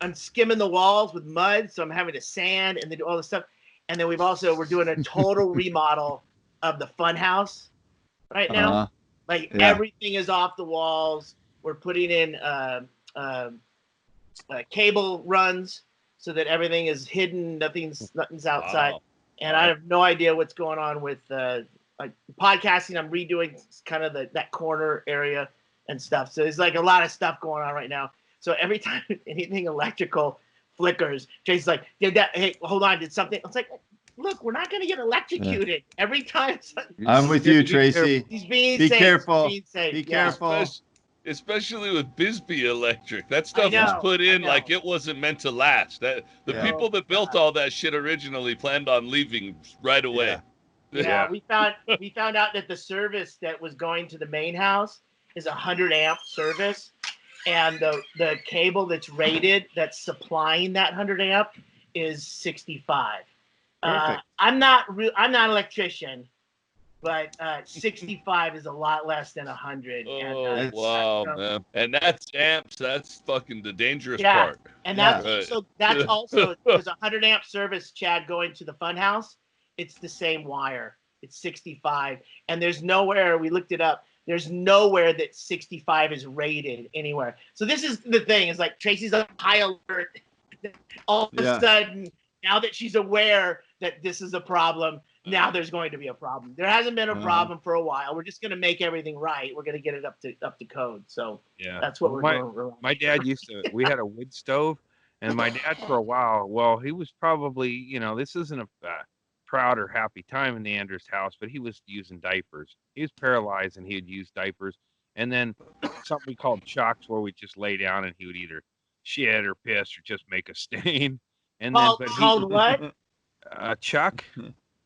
I'm skimming the walls with mud, so I'm having to sand and then do all this stuff. And then we're doing a total remodel of the fun house right now. Everything is off the walls. We're putting in cable runs so that everything is hidden. Nothing's outside. Wow. And I have no idea what's going on with podcasting. I'm redoing kind of that corner area and stuff. So there's like a lot of stuff going on right now. So every time anything electrical flickers, Jason's like, hey, hold on, did something? I was like, look, we're not going to get electrocuted every time. I'm with you, Tracy. He's being safe. Careful. Be careful. Especially with Bisbee Electric. That stuff was put in like it wasn't meant to last. The people that built all that shit originally planned on leaving right away. Yeah, we found out that the service that was going to the main house is a 100-amp service, and the cable that's rated that's supplying that 100-amp is 65. I'm not an electrician, but 65 is a lot less than 100. Oh, wow, man. And that's amps. That's fucking the dangerous part. And that's also there's a 100 amp service, Chad, going to the funhouse. It's the same wire. It's 65, and there's nowhere, we looked it up, there's nowhere that 65 is rated anywhere. So this is the thing, is like Tracy's on high alert. All of a sudden, now that she's aware that this is a problem, now there's going to be a problem. There hasn't been a problem for a while. We're just going to make everything right. We're going to get it up to code. So that's what we're doing. My dad we had a wood stove, and my dad for a while, well, he was probably, this isn't a proud or happy time in the Andrews house, but he was using diapers. He was paralyzed and he would use diapers. And then something we called chucks, where we just lay down and he would either shit or piss or just make a stain. And called what? A chuck.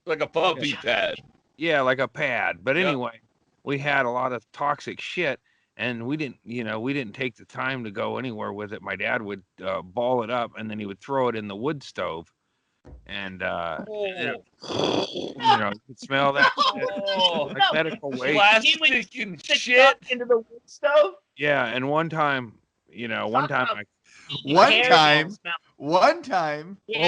Like a puppy pad. Yeah, like a pad. But anyway, we had a lot of toxic shit, and we didn't take the time to go anywhere with it. My dad would ball it up, and then he would throw it in the wood stove. And you could smell that shit. Like medical waste. Plastic and shit into the wood stove. Yeah, and one time. One time. Let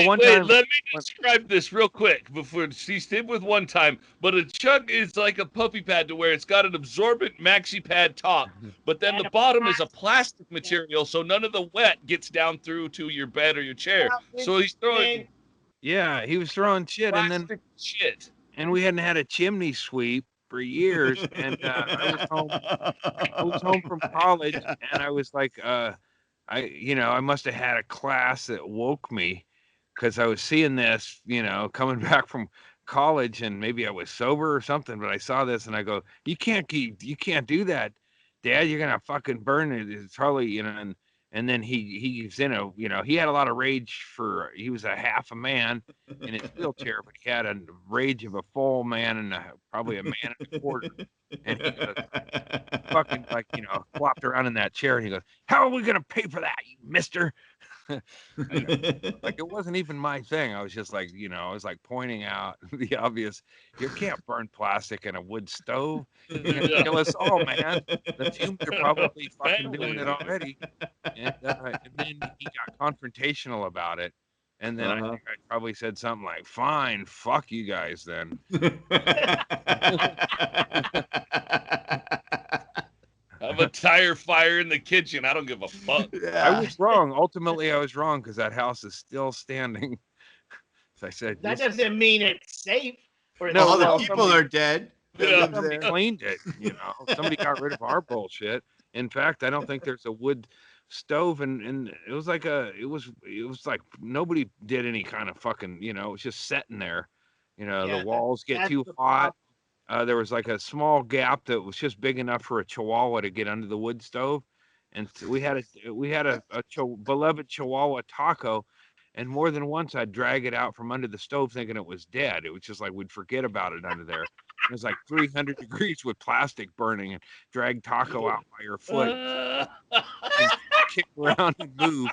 me describe this real quick before she stayed with one time. But a chuck is like a puppy pad, to where it's got an absorbent maxi pad top, but then the bottom is a plastic material, so none of the wet gets down through to your bed or your chair. So he's throwing. Yeah, he was throwing shit, and then and we hadn't had a chimney sweep for years, and I was home from college, and I was like, I must have had a class that woke me, because I was seeing this, coming back from college, and maybe I was sober or something, but I saw this and I go, you can't do that, Dad. You're gonna fucking burn it. It's hardly, and then he's in he had a lot of rage he was a half a man in his wheelchair, but he had a rage of a full man and probably a man and a quarter. And he fucking flopped around in that chair, and he goes, how are we going to pay for that, you mister? Like, it wasn't even my thing. I was just like, I was like pointing out the obvious. You can't burn plastic in a wood stove. You can't kill us all, man. The fumes are probably fucking doing it already. And then he got confrontational about it. And then I think I probably said something like, fine, fuck you guys then. I have a tire fire in the kitchen. I don't give a fuck. Yeah. I was wrong. Ultimately, I was wrong, because that house is still standing. So I said, that doesn't mean it's safe. All the people are dead. Yeah. Somebody cleaned it. Somebody got rid of our bullshit. In fact, I don't think there's a wood stove, and it was like it was like nobody did any kind of fucking, it was just sitting there. The walls get too hot. There was like a small gap that was just big enough for a chihuahua to get under the wood stove, and we had a beloved chihuahua, Taco, and more than once I'd drag it out from under the stove thinking it was dead. It was just like we'd forget about it under there. It was like 300 degrees with plastic burning, and drag Taco out by her foot, and kick around and move.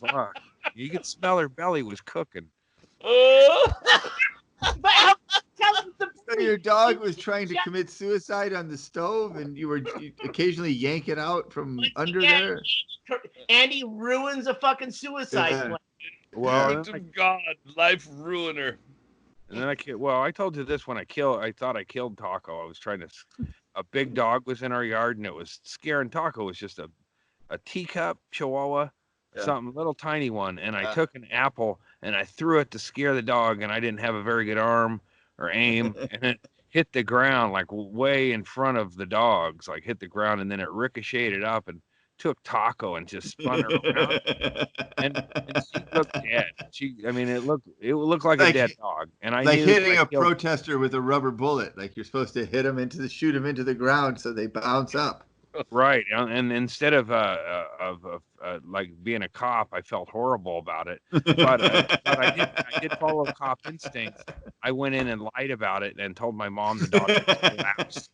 Like, fuck, you could smell her belly was cooking. So your dog was trying to commit suicide on the stove, and you occasionally yank it out from under there. Andy ruins a fucking suicide plan. Well, God, life ruiner. And then I told you this when I thought I killed Taco. I was trying to. A big dog was in our yard, and it was scaring Taco. It was just a teacup chihuahua, something little tiny one, and I took an apple and I threw it to scare the dog, and I didn't have a very good arm or aim, and it hit the ground like way in front of the dogs, like hit the ground, and then it ricocheted up and took Taco and just spun her around, and she looked dead. It looked like a dead dog, and I like knew hitting a protester with a rubber bullet. Like you're supposed to shoot them into the ground so they bounce up. Right, and instead of like being a cop, I felt horrible about it. But I did follow cop instincts. I went in and lied about it and told my mom the dog was collapsed.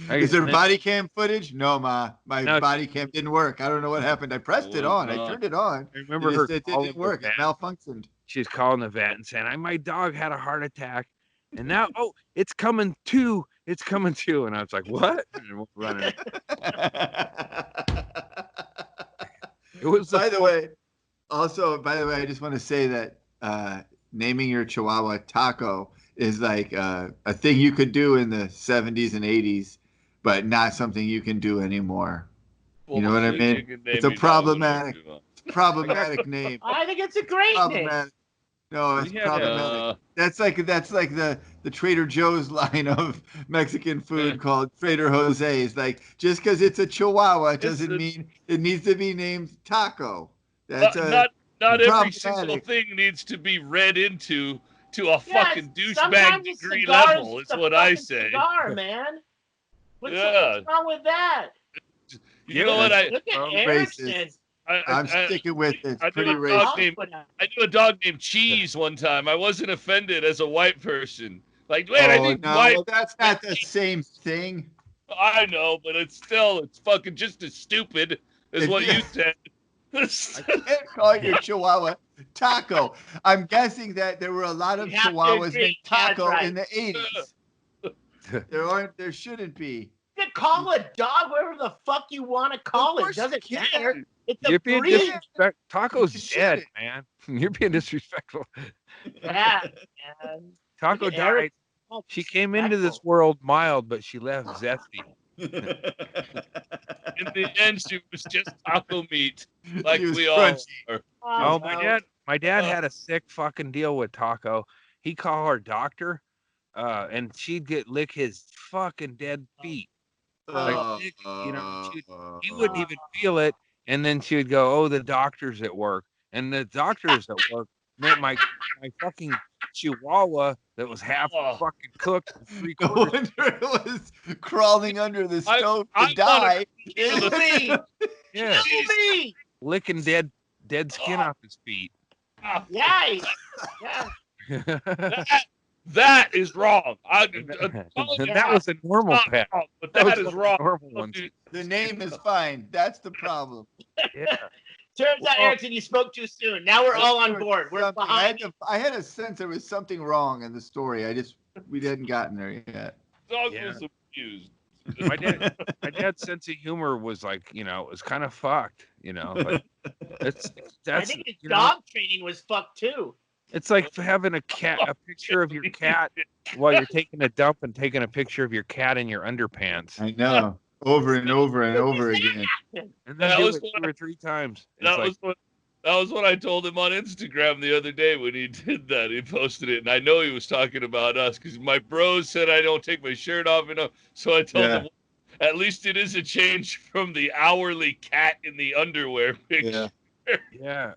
Is there body cam footage? No, Ma. My body cam didn't work. I don't know what happened. I pressed it on. I turned it on. I remember it didn't work. It malfunctioned. She's calling the vet and saying, my dog had a heart attack. And now, it's coming too. It's coming too. And I was like, what? And we're running. It was by the way, I just want to say that naming your Chihuahua Taco is like a thing you could do in the 70s and 80s, but not something you can do anymore. You know what I mean? It's a problematic name. I think it's a great name. No, it's problematic. That's like the Trader Joe's line of Mexican food called Trader Jose's. Like, just because it's a Chihuahua doesn't mean it needs to be named Taco. That's not every single thing needs to be read into a fucking douchebag degree level. It's what I say. Cigar, man. What's wrong with that? You know what? Look at Erickson. I'm sticking with it. It's pretty racist. I knew a dog named Cheese one time. I wasn't offended as a white person. Like, wait, I think white. Well, that's not the same thing. I know, but it's fucking just as stupid as what you said. I can't call your Chihuahua Taco. I'm guessing that there were a lot of Chihuahuas named Taco in the 80s. There shouldn't be. You can call a dog whatever the fuck you want to call it. Doesn't matter. It's a being disrespectful. Taco's dead, man. You're being disrespectful. Yeah, man. Taco died. She came into this world mild, but she left zesty. In the end, she was just taco meat, like we all are. Oh, my dad had a sick fucking deal with Taco. He'd call her doctor, and she'd lick his fucking dead feet. He wouldn't even feel it, and then she would go, "Oh, the doctor's at work," and the doctor's at work meant my fucking Chihuahua that was half fucking cooked. No wonder it was crawling under the stove to die. Yeah, licking dead skin off his feet. Yeah. That is wrong. That was a normal pet. But that is wrong. Normal one. The name is fine. That's the problem. Yeah. Turns out, Erickson, you spoke too soon. Now we're all on board. We're behind. I had a sense there was something wrong in the story. We hadn't gotten there yet. Dog was abused. My dad's sense of humor was like, it was kind of fucked, But I think his dog training was fucked too. It's like having a picture of your cat while you're taking a dump and taking a picture of your cat in your underpants. I know. Over and over and over again. And then do it 2 or 3 times. That was what I told him on Instagram the other day when he did that. He posted it, and I know he was talking about us because my bros said I don't take my shirt off enough. So I told him, at least it is a change from the hourly cat in the underwear picture. Yeah.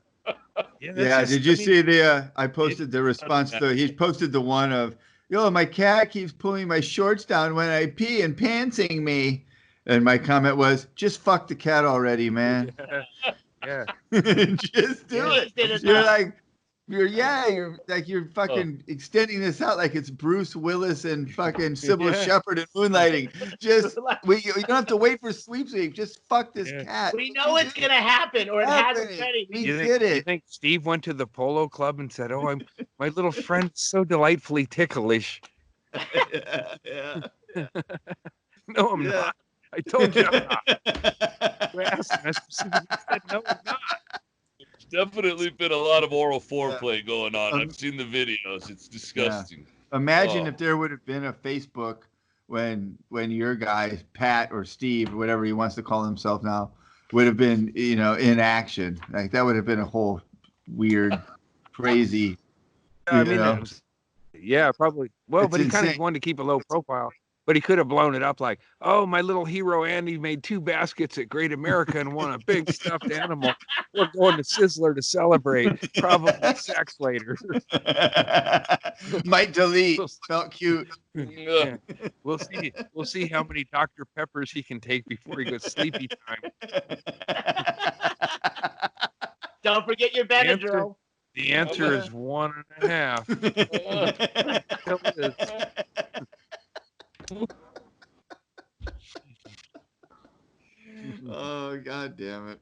Did you see I posted the response to, he posted the one of, my cat keeps pulling my shorts down when I pee and pantsing me. And my comment was, just fuck the cat already, man. Yeah. Just do it. You're fucking extending this out like it's Bruce Willis and fucking Sybil Shepherd and Moonlighting. Just you don't have to wait for Sleep Week. Just fuck this cat. We know it's gonna happen, or it hasn't already. We did it. You think Steve went to the polo club and said, "Oh, my little friend's so delightfully ticklish." Yeah. No, I'm not. I told you I'm not. You asked him, I specifically said, no, I'm not. There's definitely been a lot of oral foreplay going on. I've seen the videos. It's disgusting. Yeah. Imagine if there would have been a Facebook when your guy, Pat or Steve, or whatever he wants to call himself now, would have been, in action. Like, that would have been a whole weird, crazy, probably. Well, but he kind of wanted to keep a low profile. But he could have blown it up like, oh, my little hero Andy made 2 baskets at Great America and won a big stuffed animal. We're going to Sizzler to celebrate. Probably sex later. Might delete. Felt cute. Yeah. We'll see how many Dr. Peppers he can take before he goes sleepy time. Don't forget your Benadryl. The answer is 1.5. Oh, God damn it.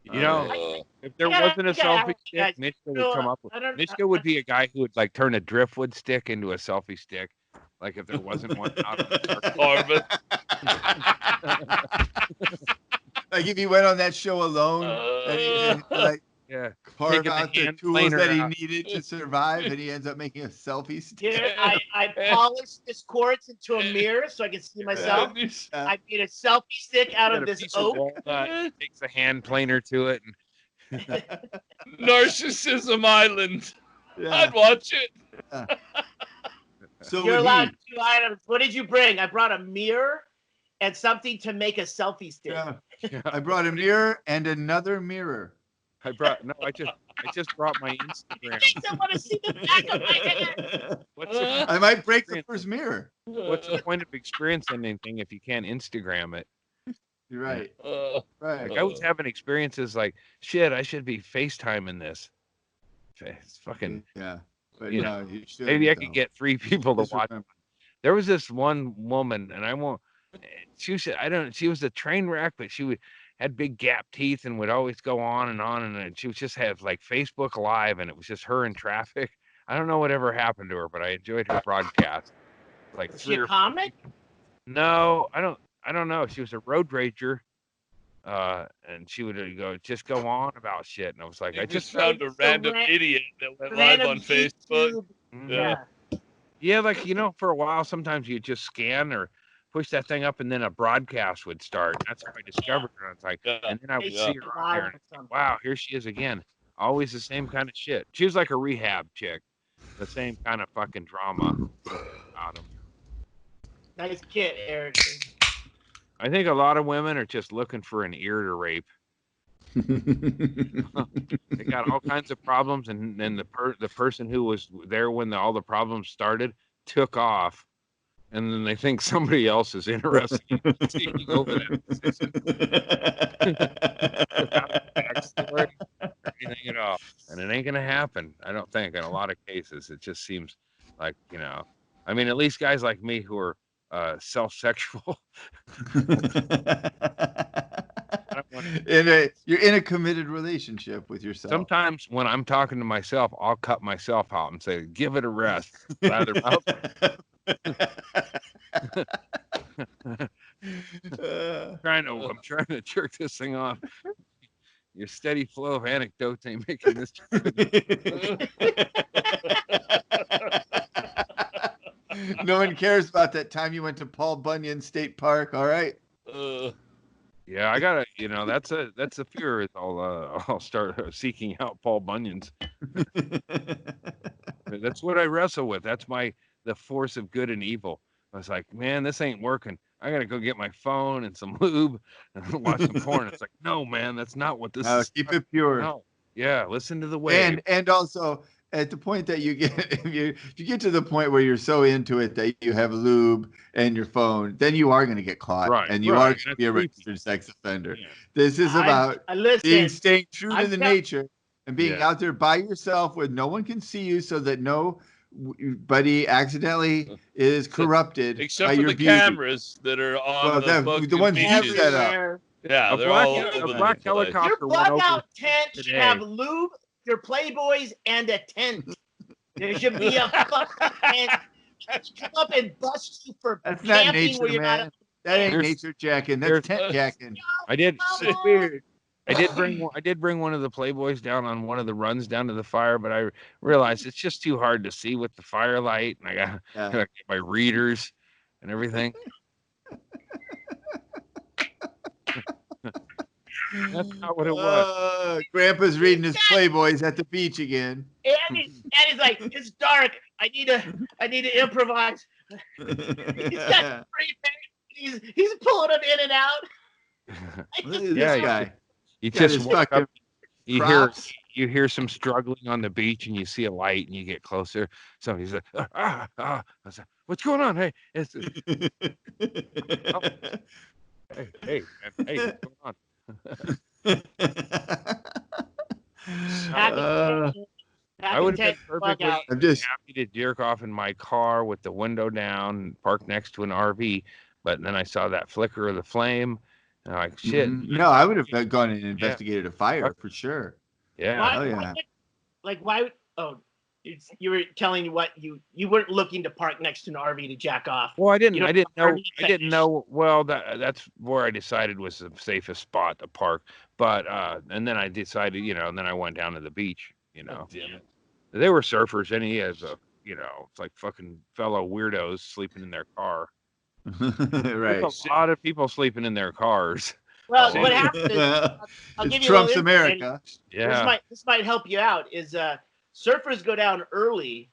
You know, if there wasn't a selfie stick, Mishka would come up with. Mishka would be a guy who would like turn a driftwood stick into a selfie stick, like if there wasn't one out on the Harvard. Like if he went on that show alone and he like carve out the tools that he needed to survive, and he ends up making a selfie stick. Here, I polished this quartz into a mirror so I can see myself. I made a selfie stick out of this oak. Takes a hand planer to it. And Narcissism Island. I'd watch it. Yeah. So you're allowed 2 items. What did you bring? I brought a mirror and something to make a selfie stick. Yeah. I brought a mirror and another mirror. I just brought my Instagram. I want to see the back of my head. I might break the first mirror. What's the point of experiencing anything if you can't Instagram it? You're right. Right. Like I was having experiences like, shit, I should be FaceTiming this. It's fucking But you know, maybe I could get 3 people to watch. There was this one woman, and I won't. She was a train wreck, but she had big gap teeth and would always go on, and she would just have like Facebook Live, and it was just her in traffic. I don't know whatever happened to her, but I enjoyed her broadcast. Like was she a comic? No, I don't know. She was a road rager, and she would go on about shit, and I was like, I just found a random idiot that went live on Facebook. Yeah, like for a while, sometimes you just scan or push that thing up, and then a broadcast would start. That's how I discovered her. It's like, and then I would see her on there, and wow, here she is again. Always the same kind of shit. She was like a rehab chick, the same kind of fucking drama about him. Nice kid, Eric. I think a lot of women are just looking for an ear to rape. They got all kinds of problems, and then the person who was there when all the problems started took off. And then they think somebody else is interested in taking over that position. Anything at all. And it ain't going to happen, I don't think, in a lot of cases. It just seems like, I mean, at least guys like me who are self-sexual. You're in a committed relationship with yourself. Sometimes when I'm talking to myself, I'll cut myself out and say, give it a rest. I'm trying to jerk this thing off. Your steady flow of anecdotes ain't making this. No one cares about that time you went to Paul Bunyan State Park. All right. Yeah, I gotta. That's a fear. I'll start seeking out Paul Bunyan's. That's what I wrestle with. That's the force of good and evil. I was like, man, this ain't working. I gotta go get my phone and some lube and watch some porn. It's like, no, man, that's not what this is. Keep it pure. No. Yeah, listen to the wave. And also at the point that you get, if you get to the point where you're so into it that you have lube and your phone, then you are going to get caught, and you are going to be a registered sex offender. Yeah. This is about staying true to the nature and being out there by yourself where no one can see you, so that nobody accidentally is corrupted except by for your the beauty. Cameras that are on the ones you set up. Yeah, they're all over the black helicopter. Your bug out tent should have lube, your Playboys, and a tent. There should be a fucking tent. Come up and bust you for That's camping not nature, where you're man. not. That ain't nature jacking. That's tent jacking. It's weird. I did bring one of the Playboys down on one of the runs down to the fire, but I realized it's just too hard to see with the firelight, and I gotta get my readers and everything. That's not what it was. Grandpa's reading his Playboys at the beach again. And he's like, it's dark. I need to improvise. He's got he's pulling them in and out. This guy. You just walk up. You hear some struggling on the beach, and you see a light, and you get closer. Somebody's like, I said, what's going on? Hey, it's, hey, what's going on? I would have been perfectly happy to jerk off in my car with the window down, parked next to an RV, but then I saw that flicker of the flame, And I'm like, shit. No, I would have gone and investigated a fire for sure. Yeah. Why? Oh, you were telling you what you weren't looking to park next to an RV to jack off. Well, I didn't know. Well, that's where I decided was the safest spot to park. But and then I decided, and then I went down to the beach. Oh, damn it. They were surfers, and he has it's like fucking fellow weirdos sleeping in their car. Right. There's a lot of people sleeping in their cars. Well, what happens is, I'll give you Trump's a little America. Yeah. This might help you out. Is surfers go down early,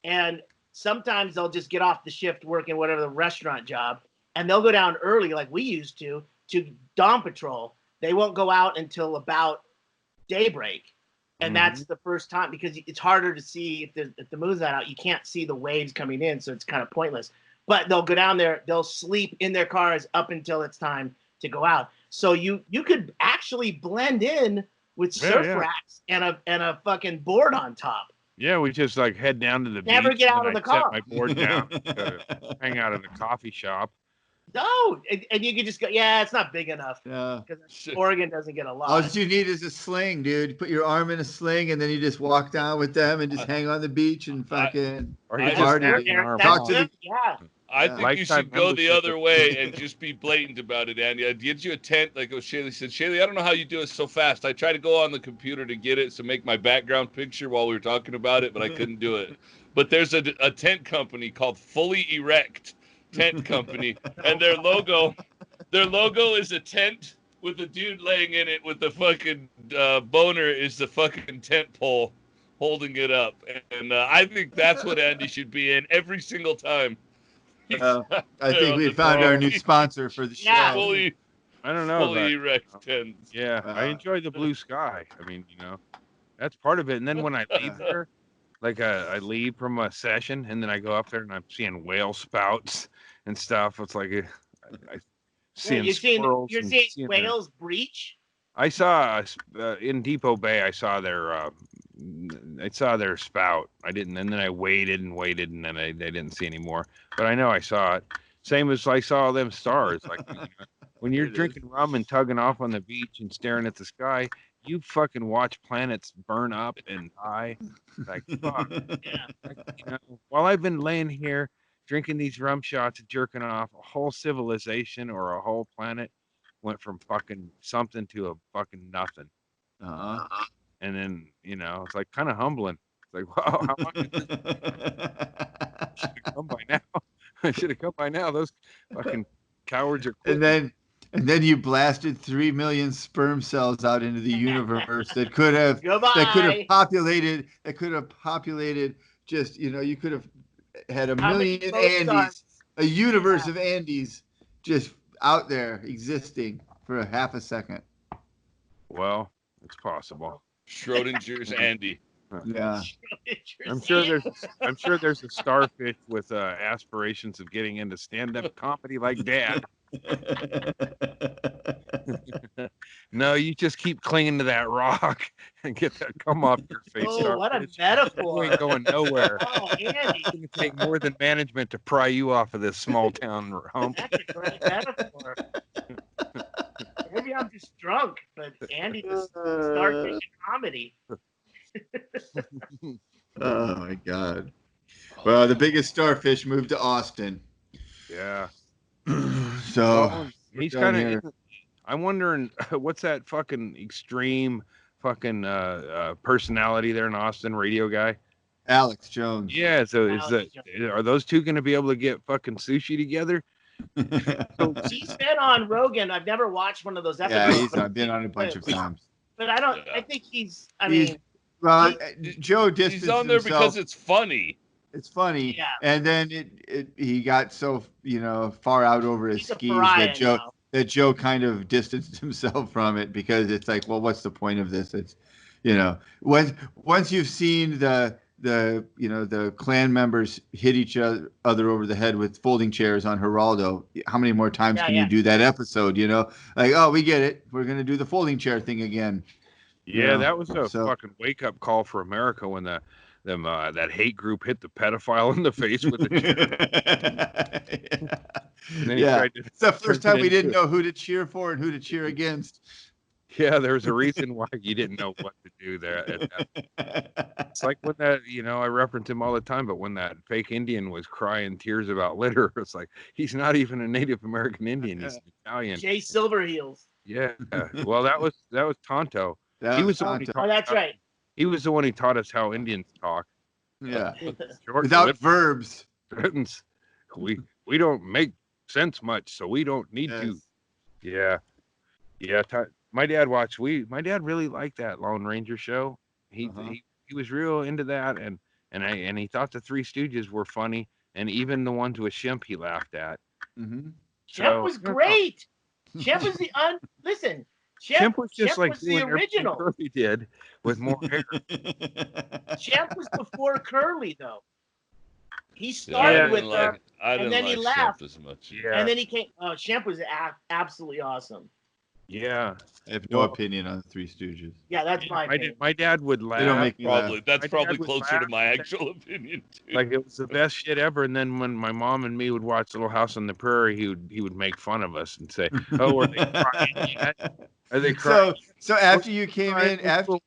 and sometimes they'll just get off the shift working whatever the restaurant job, and they'll go down early like we used to dawn patrol. They won't go out until about daybreak, and that's the first time because it's harder to see if the moon's not out. You can't see the waves coming in, so it's kind of pointless. But they'll go down there. They'll sleep in their cars up until it's time to go out. So you could actually blend in with surf racks and a fucking board on top. Yeah, we just like head down to the beach. Never get out of the car. Set my board down, hang out in the coffee shop. No, and you could just go. Yeah, it's not big enough. Yeah, because Oregon doesn't get a lot. All you need is a sling, dude. You put your arm in a sling, and then you just walk down with them and just hang on the beach and fucking party. I think you should go the other way and just be blatant about it, Andy. Get you a tent, like Shaylee said. Shaylee, I don't know how you do it so fast. I tried to go on the computer to get it to make my background picture while we were talking about it, but I couldn't do it. But there's a tent company called Fully Erect Tent Company, and their logo is a tent with a dude laying in it with the fucking boner is the fucking tent pole holding it up. And I think that's what Andy should be in every single time. I think we found our new sponsor for the show. Yeah. I don't know. Fully erect tents. Yeah, I enjoy the blue sky. I mean, that's part of it. And then when I leave there, like I leave from a session, and then I go up there and I'm seeing whale spouts and stuff. It's like I seeing squirrels. You're seeing whales breach. I saw in Depot Bay. I saw their spout. I didn't, and then I waited, and then I didn't see any more. But I know I saw it. Same as I saw them stars. Like when you're drinking rum and tugging off on the beach and staring at the sky, you fucking watch planets burn up and die. Like fuck. Yeah. While I've been laying here drinking these rum shots and jerking off, a whole civilization or a whole planet went from fucking something to a fucking nothing. And then, it's like kind of humbling. It's like, wow, how long did this should have come by now? I should have come by now. Those fucking cowards are quitting. And then you blasted 3 million sperm cells out into the universe that could have populated just, you could have had a million Andys, a universe of Andys just out there existing for a half a second. Well, it's possible. Schrodinger's Andy. Yeah. I'm sure there's a starfish with aspirations of getting into stand-up comedy like Dad. No, you just keep clinging to that rock and get that come off your face. Oh, what a metaphor. You ain't going nowhere. Oh, Andy. It's going to take more than management to pry you off of this small town hump. That's a great metaphor. Maybe I'm just drunk, but Andy was starfish in comedy. Oh my God. Well, the biggest starfish moved to Austin. Yeah. So he's kind of. I'm wondering what's that fucking extreme fucking personality there in Austin, radio guy. Alex Jones. Yeah. So are those two going to be able to get fucking sushi together? He's been on Rogan. I've never watched one of those episodes. Yeah, he's been on a bunch of times. But I don't. I think he's. Joe distanced He's on there himself. because it's funny. It's funny, yeah. And then he got so far out over his skis that Joe kind of distanced himself from it because it's like, well, what's the point of this? It's once you've seen the clan members hit each other over the head with folding chairs on Geraldo, how many more times can you do that episode? Like, oh, we get it. We're gonna do the folding chair thing again. Yeah, that was a fucking wake up call for America when that hate group hit the pedophile in the face with yeah. Yeah. It's the first time we didn't know who to cheer for and who to cheer against. Yeah, there's a reason why you didn't know what to do there. It's like when that, I reference him all the time, but when that fake Indian was crying tears about litter, it's like, he's not even a Native American Indian. He's an Italian. Jay Silverheels. Yeah. Well, that was Tonto. Tonto. Oh, that's right. He was the one who taught us how Indians talk. Yeah. Short Without verbs. Sentence. We don't make sense much, so we don't need to. Yeah. Yeah. My dad really liked that Lone Ranger show. He was real into that, and he thought the Three Stooges were funny, and even the ones with Shemp he laughed at. Shemp was great. Shemp was listen. Shemp was just like the original. Curly did with more hair. Shemp was before Curly though. He started with her, and then he laughed as much. Yeah. And then he came. Shemp was absolutely awesome. Yeah, I have no opinion on the Three Stooges. Yeah, that's my opinion. My dad would laugh. They don't make me laugh. That's probably closer to my actual opinion too. Like it was the best shit ever. And then when my mom and me would watch Little House on the Prairie, he would make fun of us and say, "Oh, are they crying yet? Are they crying?" So after you came in, after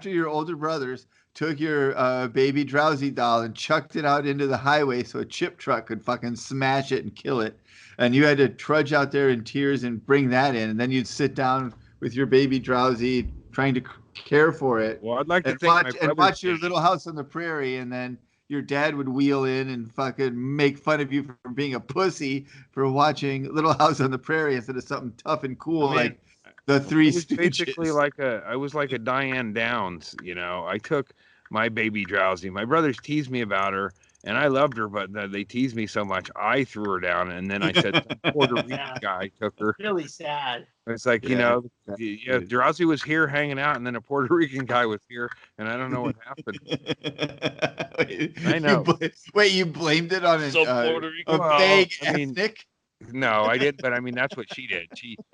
your older brothers took your baby Drowsy doll and chucked it out into the highway so a chip truck could fucking smash it and kill it. And you had to trudge out there in tears and bring that in. And then you'd sit down with your baby Drowsy trying to care for it. Well, I'd like to watch your Little House on the Prairie. And then your dad would wheel in and fucking make fun of you for being a pussy for watching Little House on the Prairie instead of something tough and cool like the Three Stooges. Basically, I was like a Diane Downs. I took my baby Drowsy. My brothers teased me about her, and I loved her, but they teased me so much, I threw her down, and then I said, some Puerto Rican guy took her. Really sad. It's like, Drowsy was here hanging out, and then a Puerto Rican guy was here, and I don't know what happened. I know. You blamed it on a vague ethnic? No, I didn't, but I mean, that's what she did.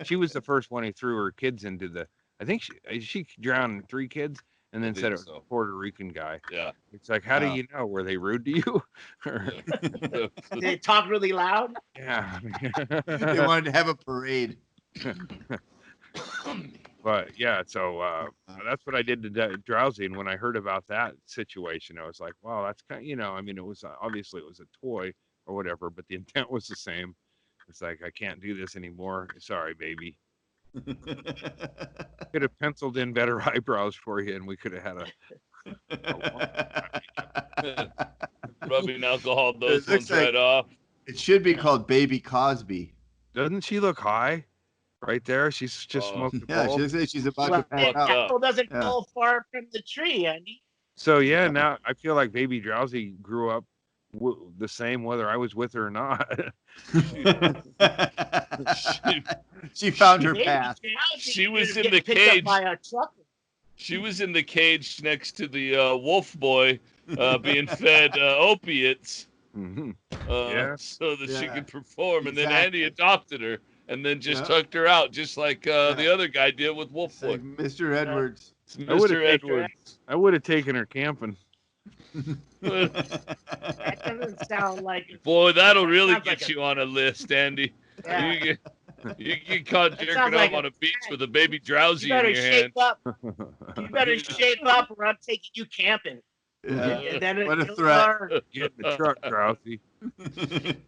She was the first one who threw her kids into I think she drowned 3 kids. And then said it was a Puerto Rican guy. Yeah. It's like, how do you know? Were they rude to you? Did they talk really loud? Yeah. They wanted to have a parade. But yeah, so that's what I did to Drowsy. And when I heard about that situation, I was like, wow, that's kind of, I mean, it was obviously it was a toy or whatever, but the intent was the same. It's like, I can't do this anymore. Sorry, baby. Could have penciled in better eyebrows for you, and we could have had a rubbing alcohol those ones right off. It should be called Baby Cosby. Doesn't she look high? Right there, she's just smoking. Yeah, she's about to pass out. Apple doesn't fall far from the tree, Andy. So yeah, now I feel like Baby Drowsy grew up the same whether I was with her or not. She found her path. She was in the cage. She was in the cage next to the wolf boy being fed opiates so that she could perform. And then Andy adopted her and then just tucked her out, just like the other guy did with Wolf Boy. Mr. Edwards. Mr. Edwards. I would have taken her camping. That doesn't sound like it. Boy, that'll really get you on a list, Andy. Yeah. You get caught jerking off on a beach with a baby Drowsy in your hand. You better shape up or I'm taking you camping. Yeah. What a threat. Get in the truck, Drowsy.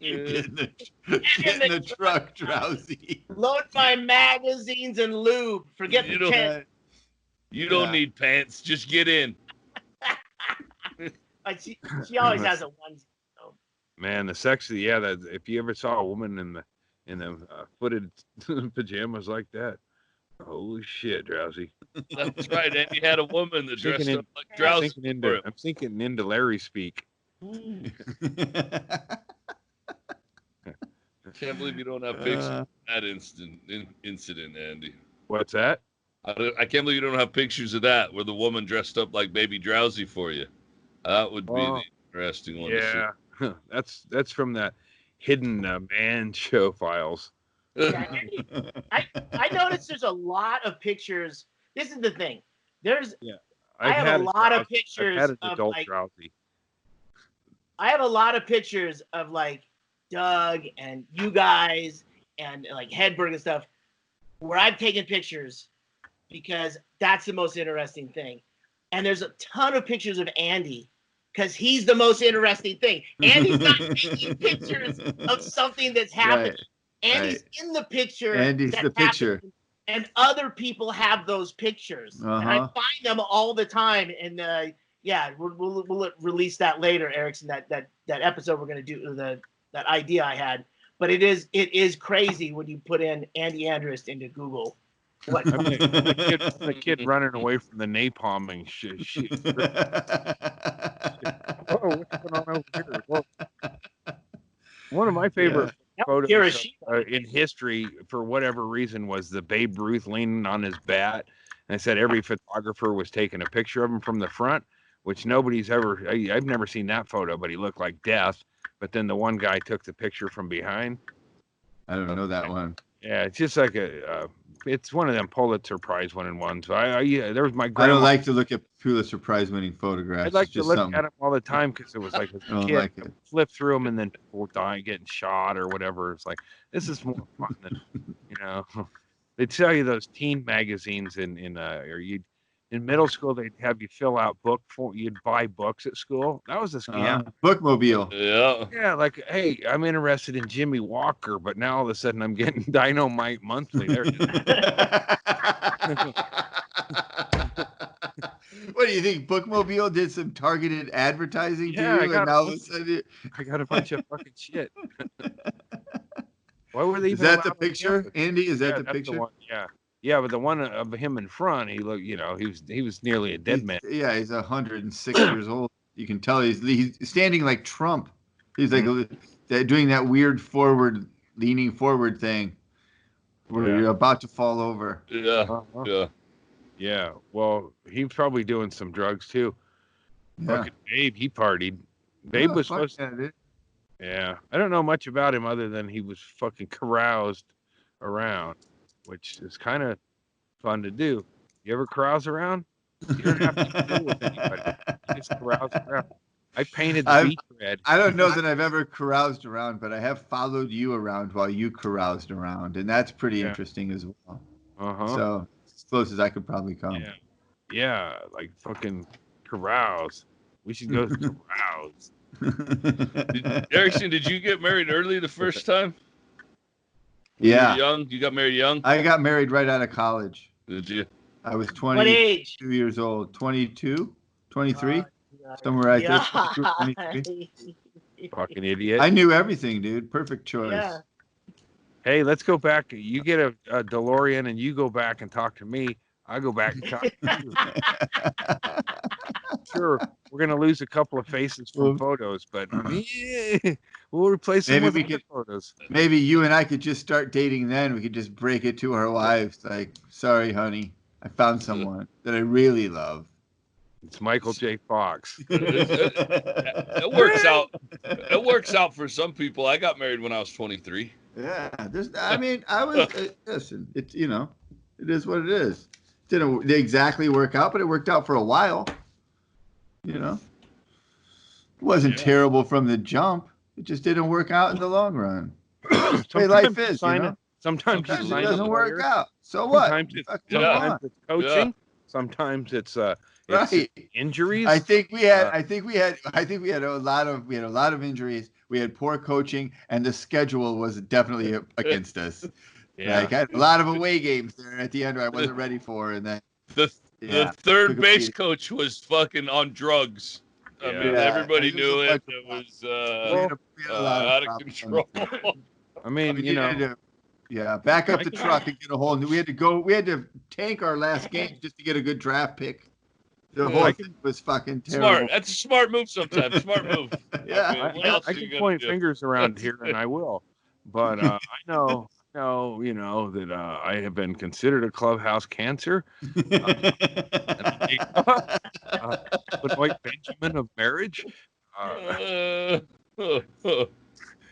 Get in the truck, Drowsy. Load my magazines and lube. Forget the tent. You don't need pants. Just get in. She always has a onesie. So. Man, the sexy, that if you ever saw a woman in the footed pajamas like that, holy shit, Drowsy. That's right, and you had a woman that dressed up like Drowsy. I'm thinking into Larry speak. Can't believe you don't have pictures of that incident, Andy. What's that? I can't believe you don't have pictures of that where the woman dressed up like Baby Drowsy for you. That would be the interesting one to see. That's from that hidden man show files. Yeah, I noticed there's a lot of pictures. This is the thing. I have a lot of pictures I've had an of adult like, drowsy. I have a lot of pictures of like Doug and you guys and like Hedberg and stuff where I've taken pictures because that's the most interesting thing. And there's a ton of pictures of Andy because he's the most interesting thing. Andy's not taking pictures of something that's happening. Right. Andy's in the picture. Andy's the picture. Happening, and other people have those pictures. And I find them all the time. And yeah, we'll release that later, Erickson, that episode we're going to do, that idea I had. But it is crazy when you put in Andy Andrist into Google. What? I mean, the kid running away from the napalming shit. Whoa, what's going on over here? Whoa. One of my favorite photos in history, for whatever reason, was the Babe Ruth leaning on his bat. And I said every photographer was taking a picture of him from the front, which nobody's ever. I've never seen that photo, but he looked like death. But then the one guy took the picture from behind. I don't know that one. Yeah, it's just like it's one of them Pulitzer Prize winning ones. There was my grandma. I don't like to look at Pulitzer Prize winning photographs. I'd like to look at them all the time because it was like a kid like flip through them and then people dying, getting shot or whatever. It's like, this is more fun than, they tell you those teen magazines in middle school, they'd have you fill out you'd buy books at school. That was a scam. Bookmobile. Yeah. Yeah, like, hey, I'm interested in Jimmy Walker, but now all of a sudden I'm getting Dynamite Monthly. There it is. What do you think? Bookmobile did some targeted advertising to you, and now all of a sudden I got a bunch of fucking shit. Why were they? Is that the picture, Andy? Is that the picture? The one, yeah. Yeah, but the one of him in front, he looked, he was nearly a dead man. Yeah, he's 106 years old. You can tell he's standing like Trump. He's like doing that weird leaning forward thing where you're about to fall over. Yeah. Yeah. Well, he's probably doing some drugs too. Yeah. Fucking Babe, he partied. Babe was supposed to. Yeah. I don't know much about him other than he was fucking caroused around, which is kind of fun to do. You ever carouse around? You don't have to deal with anybody. You just carouse around. I painted the beach red. I don't know that I've ever caroused around, but I have followed you around while you caroused around, and that's pretty interesting as well. So as close as I could probably come. Yeah, like fucking carouse. We should go carouse. Erickson, did you get married early the first time? Yeah. You were young? You got married young? I got married right out of college. Did you? I was 22 years old. 22? 23? Somewhere right there. 23. Fucking idiot. I knew everything, dude. Perfect choice. Yeah. Hey, let's go back. You get a DeLorean and you go back and talk to me. I go back and talk to you. Sure, we're going to lose a couple of faces from photos, but we'll replace them with other photos. Maybe you and I could just start dating then. We could just break it to our wives. Like, sorry, honey, I found someone that I really love. It's Michael J. Fox. It works out. It works out for some people. I got married when I was 23. Yeah, I was listen. It's it is what it is. Didn't exactly work out, but it worked out for a while. It wasn't terrible from the jump. It just didn't work out in the long run. Way life is, Sometimes it doesn't work out. So what? Sometimes it's coaching. Sometimes it's injuries. I think we had a lot of injuries. We had poor coaching, and the schedule was definitely against us. Yeah. Like I had a lot of away games there at the end I wasn't ready for, and then the third base coach was fucking on drugs. I mean, everybody knew it. It was out of control. I mean, back up the truck and get a whole new. We had to tank our last game just to get a good draft pick. The whole thing was fucking terrible. Smart. That's a smart move sometimes. Smart move. Yeah. I can point fingers around here, and I will. But I know that I have been considered a clubhouse cancer. Benoit Benjamin of marriage.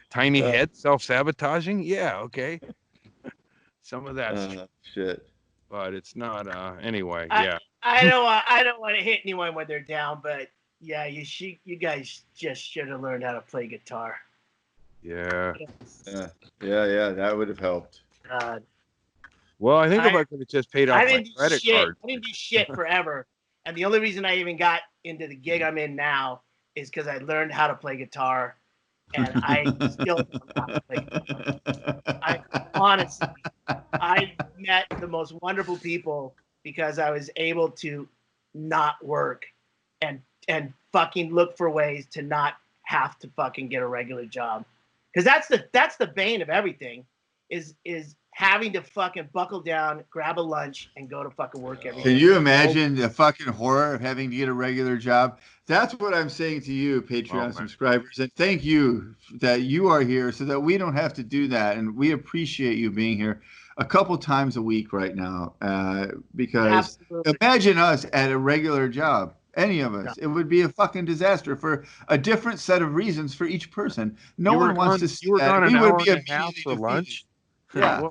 Tiny head, self-sabotaging. Yeah, okay. Some of that shit. but it's not. Anyway, I, yeah. I don't want to hit anyone when they're down, but yeah, you guys just should have learned how to play guitar. Yeah. Yeah. That would have helped. God. Well, I think if I could have just paid off my credit card. I didn't do shit forever, and the only reason I even got into the gig I'm in now is because I learned how to play guitar, and I still don't know how to play guitar. Honestly, I met the most wonderful people because I was able to not work and fucking look for ways to not have to fucking get a regular job. Because that's the bane of everything is having to fucking buckle down, grab a lunch, and go to fucking work every day. Can you imagine the fucking horror of having to get a regular job? That's what I'm saying to you, Patreon subscribers. And thank you that you are here so that we don't have to do that. And we appreciate you being here a couple times a week right now. Because imagine us at a regular job. Any of us. It would be a fucking disaster for a different set of reasons for each person. No one wants to see you were that. Gone we an would hour be and a half for lunch. Yeah,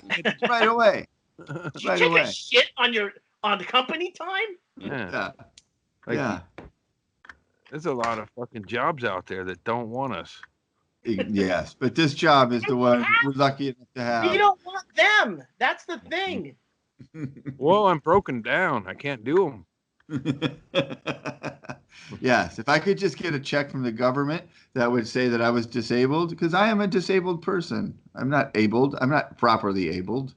right away. Did you take a shit on the company time? Yeah. Yeah. There's a lot of fucking jobs out there that don't want us. Yes, but this job is the one we're lucky enough to have. We don't want them. That's the thing. Well, I'm broken down. I can't do them. Yes, if I could just get a check from the government that would say that I was disabled, because I am a disabled person. I'm not abled. I'm not properly abled.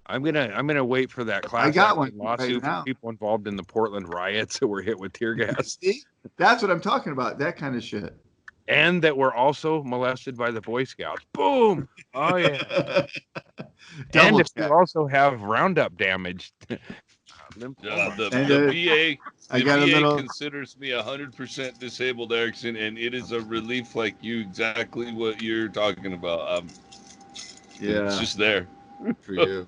I'm gonna wait for that class action lawsuit for people involved in the Portland riots that were hit with tear gas. See? That's what I'm talking about. That kind of shit. And that were also molested by the Boy Scouts. Boom! Oh yeah. And if you also have Roundup damage. The VA considers me 100% disabled, Erickson, and it is a relief, like exactly what you're talking about. It's just there for you.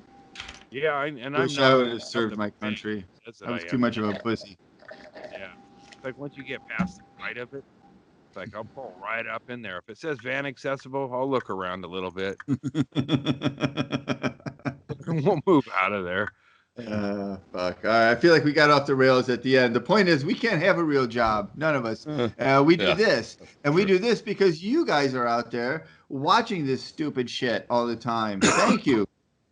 Yeah, I would have served my country. I was too much of a pussy. Yeah, it's like once you get past the height of it, it's like I'll pull right up in there. If it says van accessible, I'll look around a little bit. We'll move out of there. Fuck. All right. I feel like we got off the rails at the end. The point is, we can't have a real job. None of us. We do this. And we do this because you guys are out there watching this stupid shit all the time. Thank you.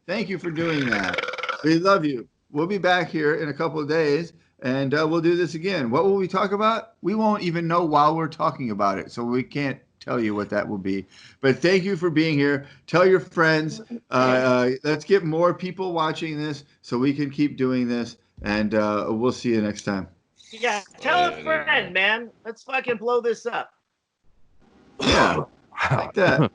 Thank you for doing that. We love you. We'll be back here in a couple of days, and we'll do this again. What will we talk about? We won't even know while we're talking about it, so we can't tell you what that will be. But thank you for being here. Tell your friends. Let's get more people watching this so we can keep doing this, and we'll see you next time. Yeah, tell a friend, man. Let's fucking blow this up. Yeah, like that.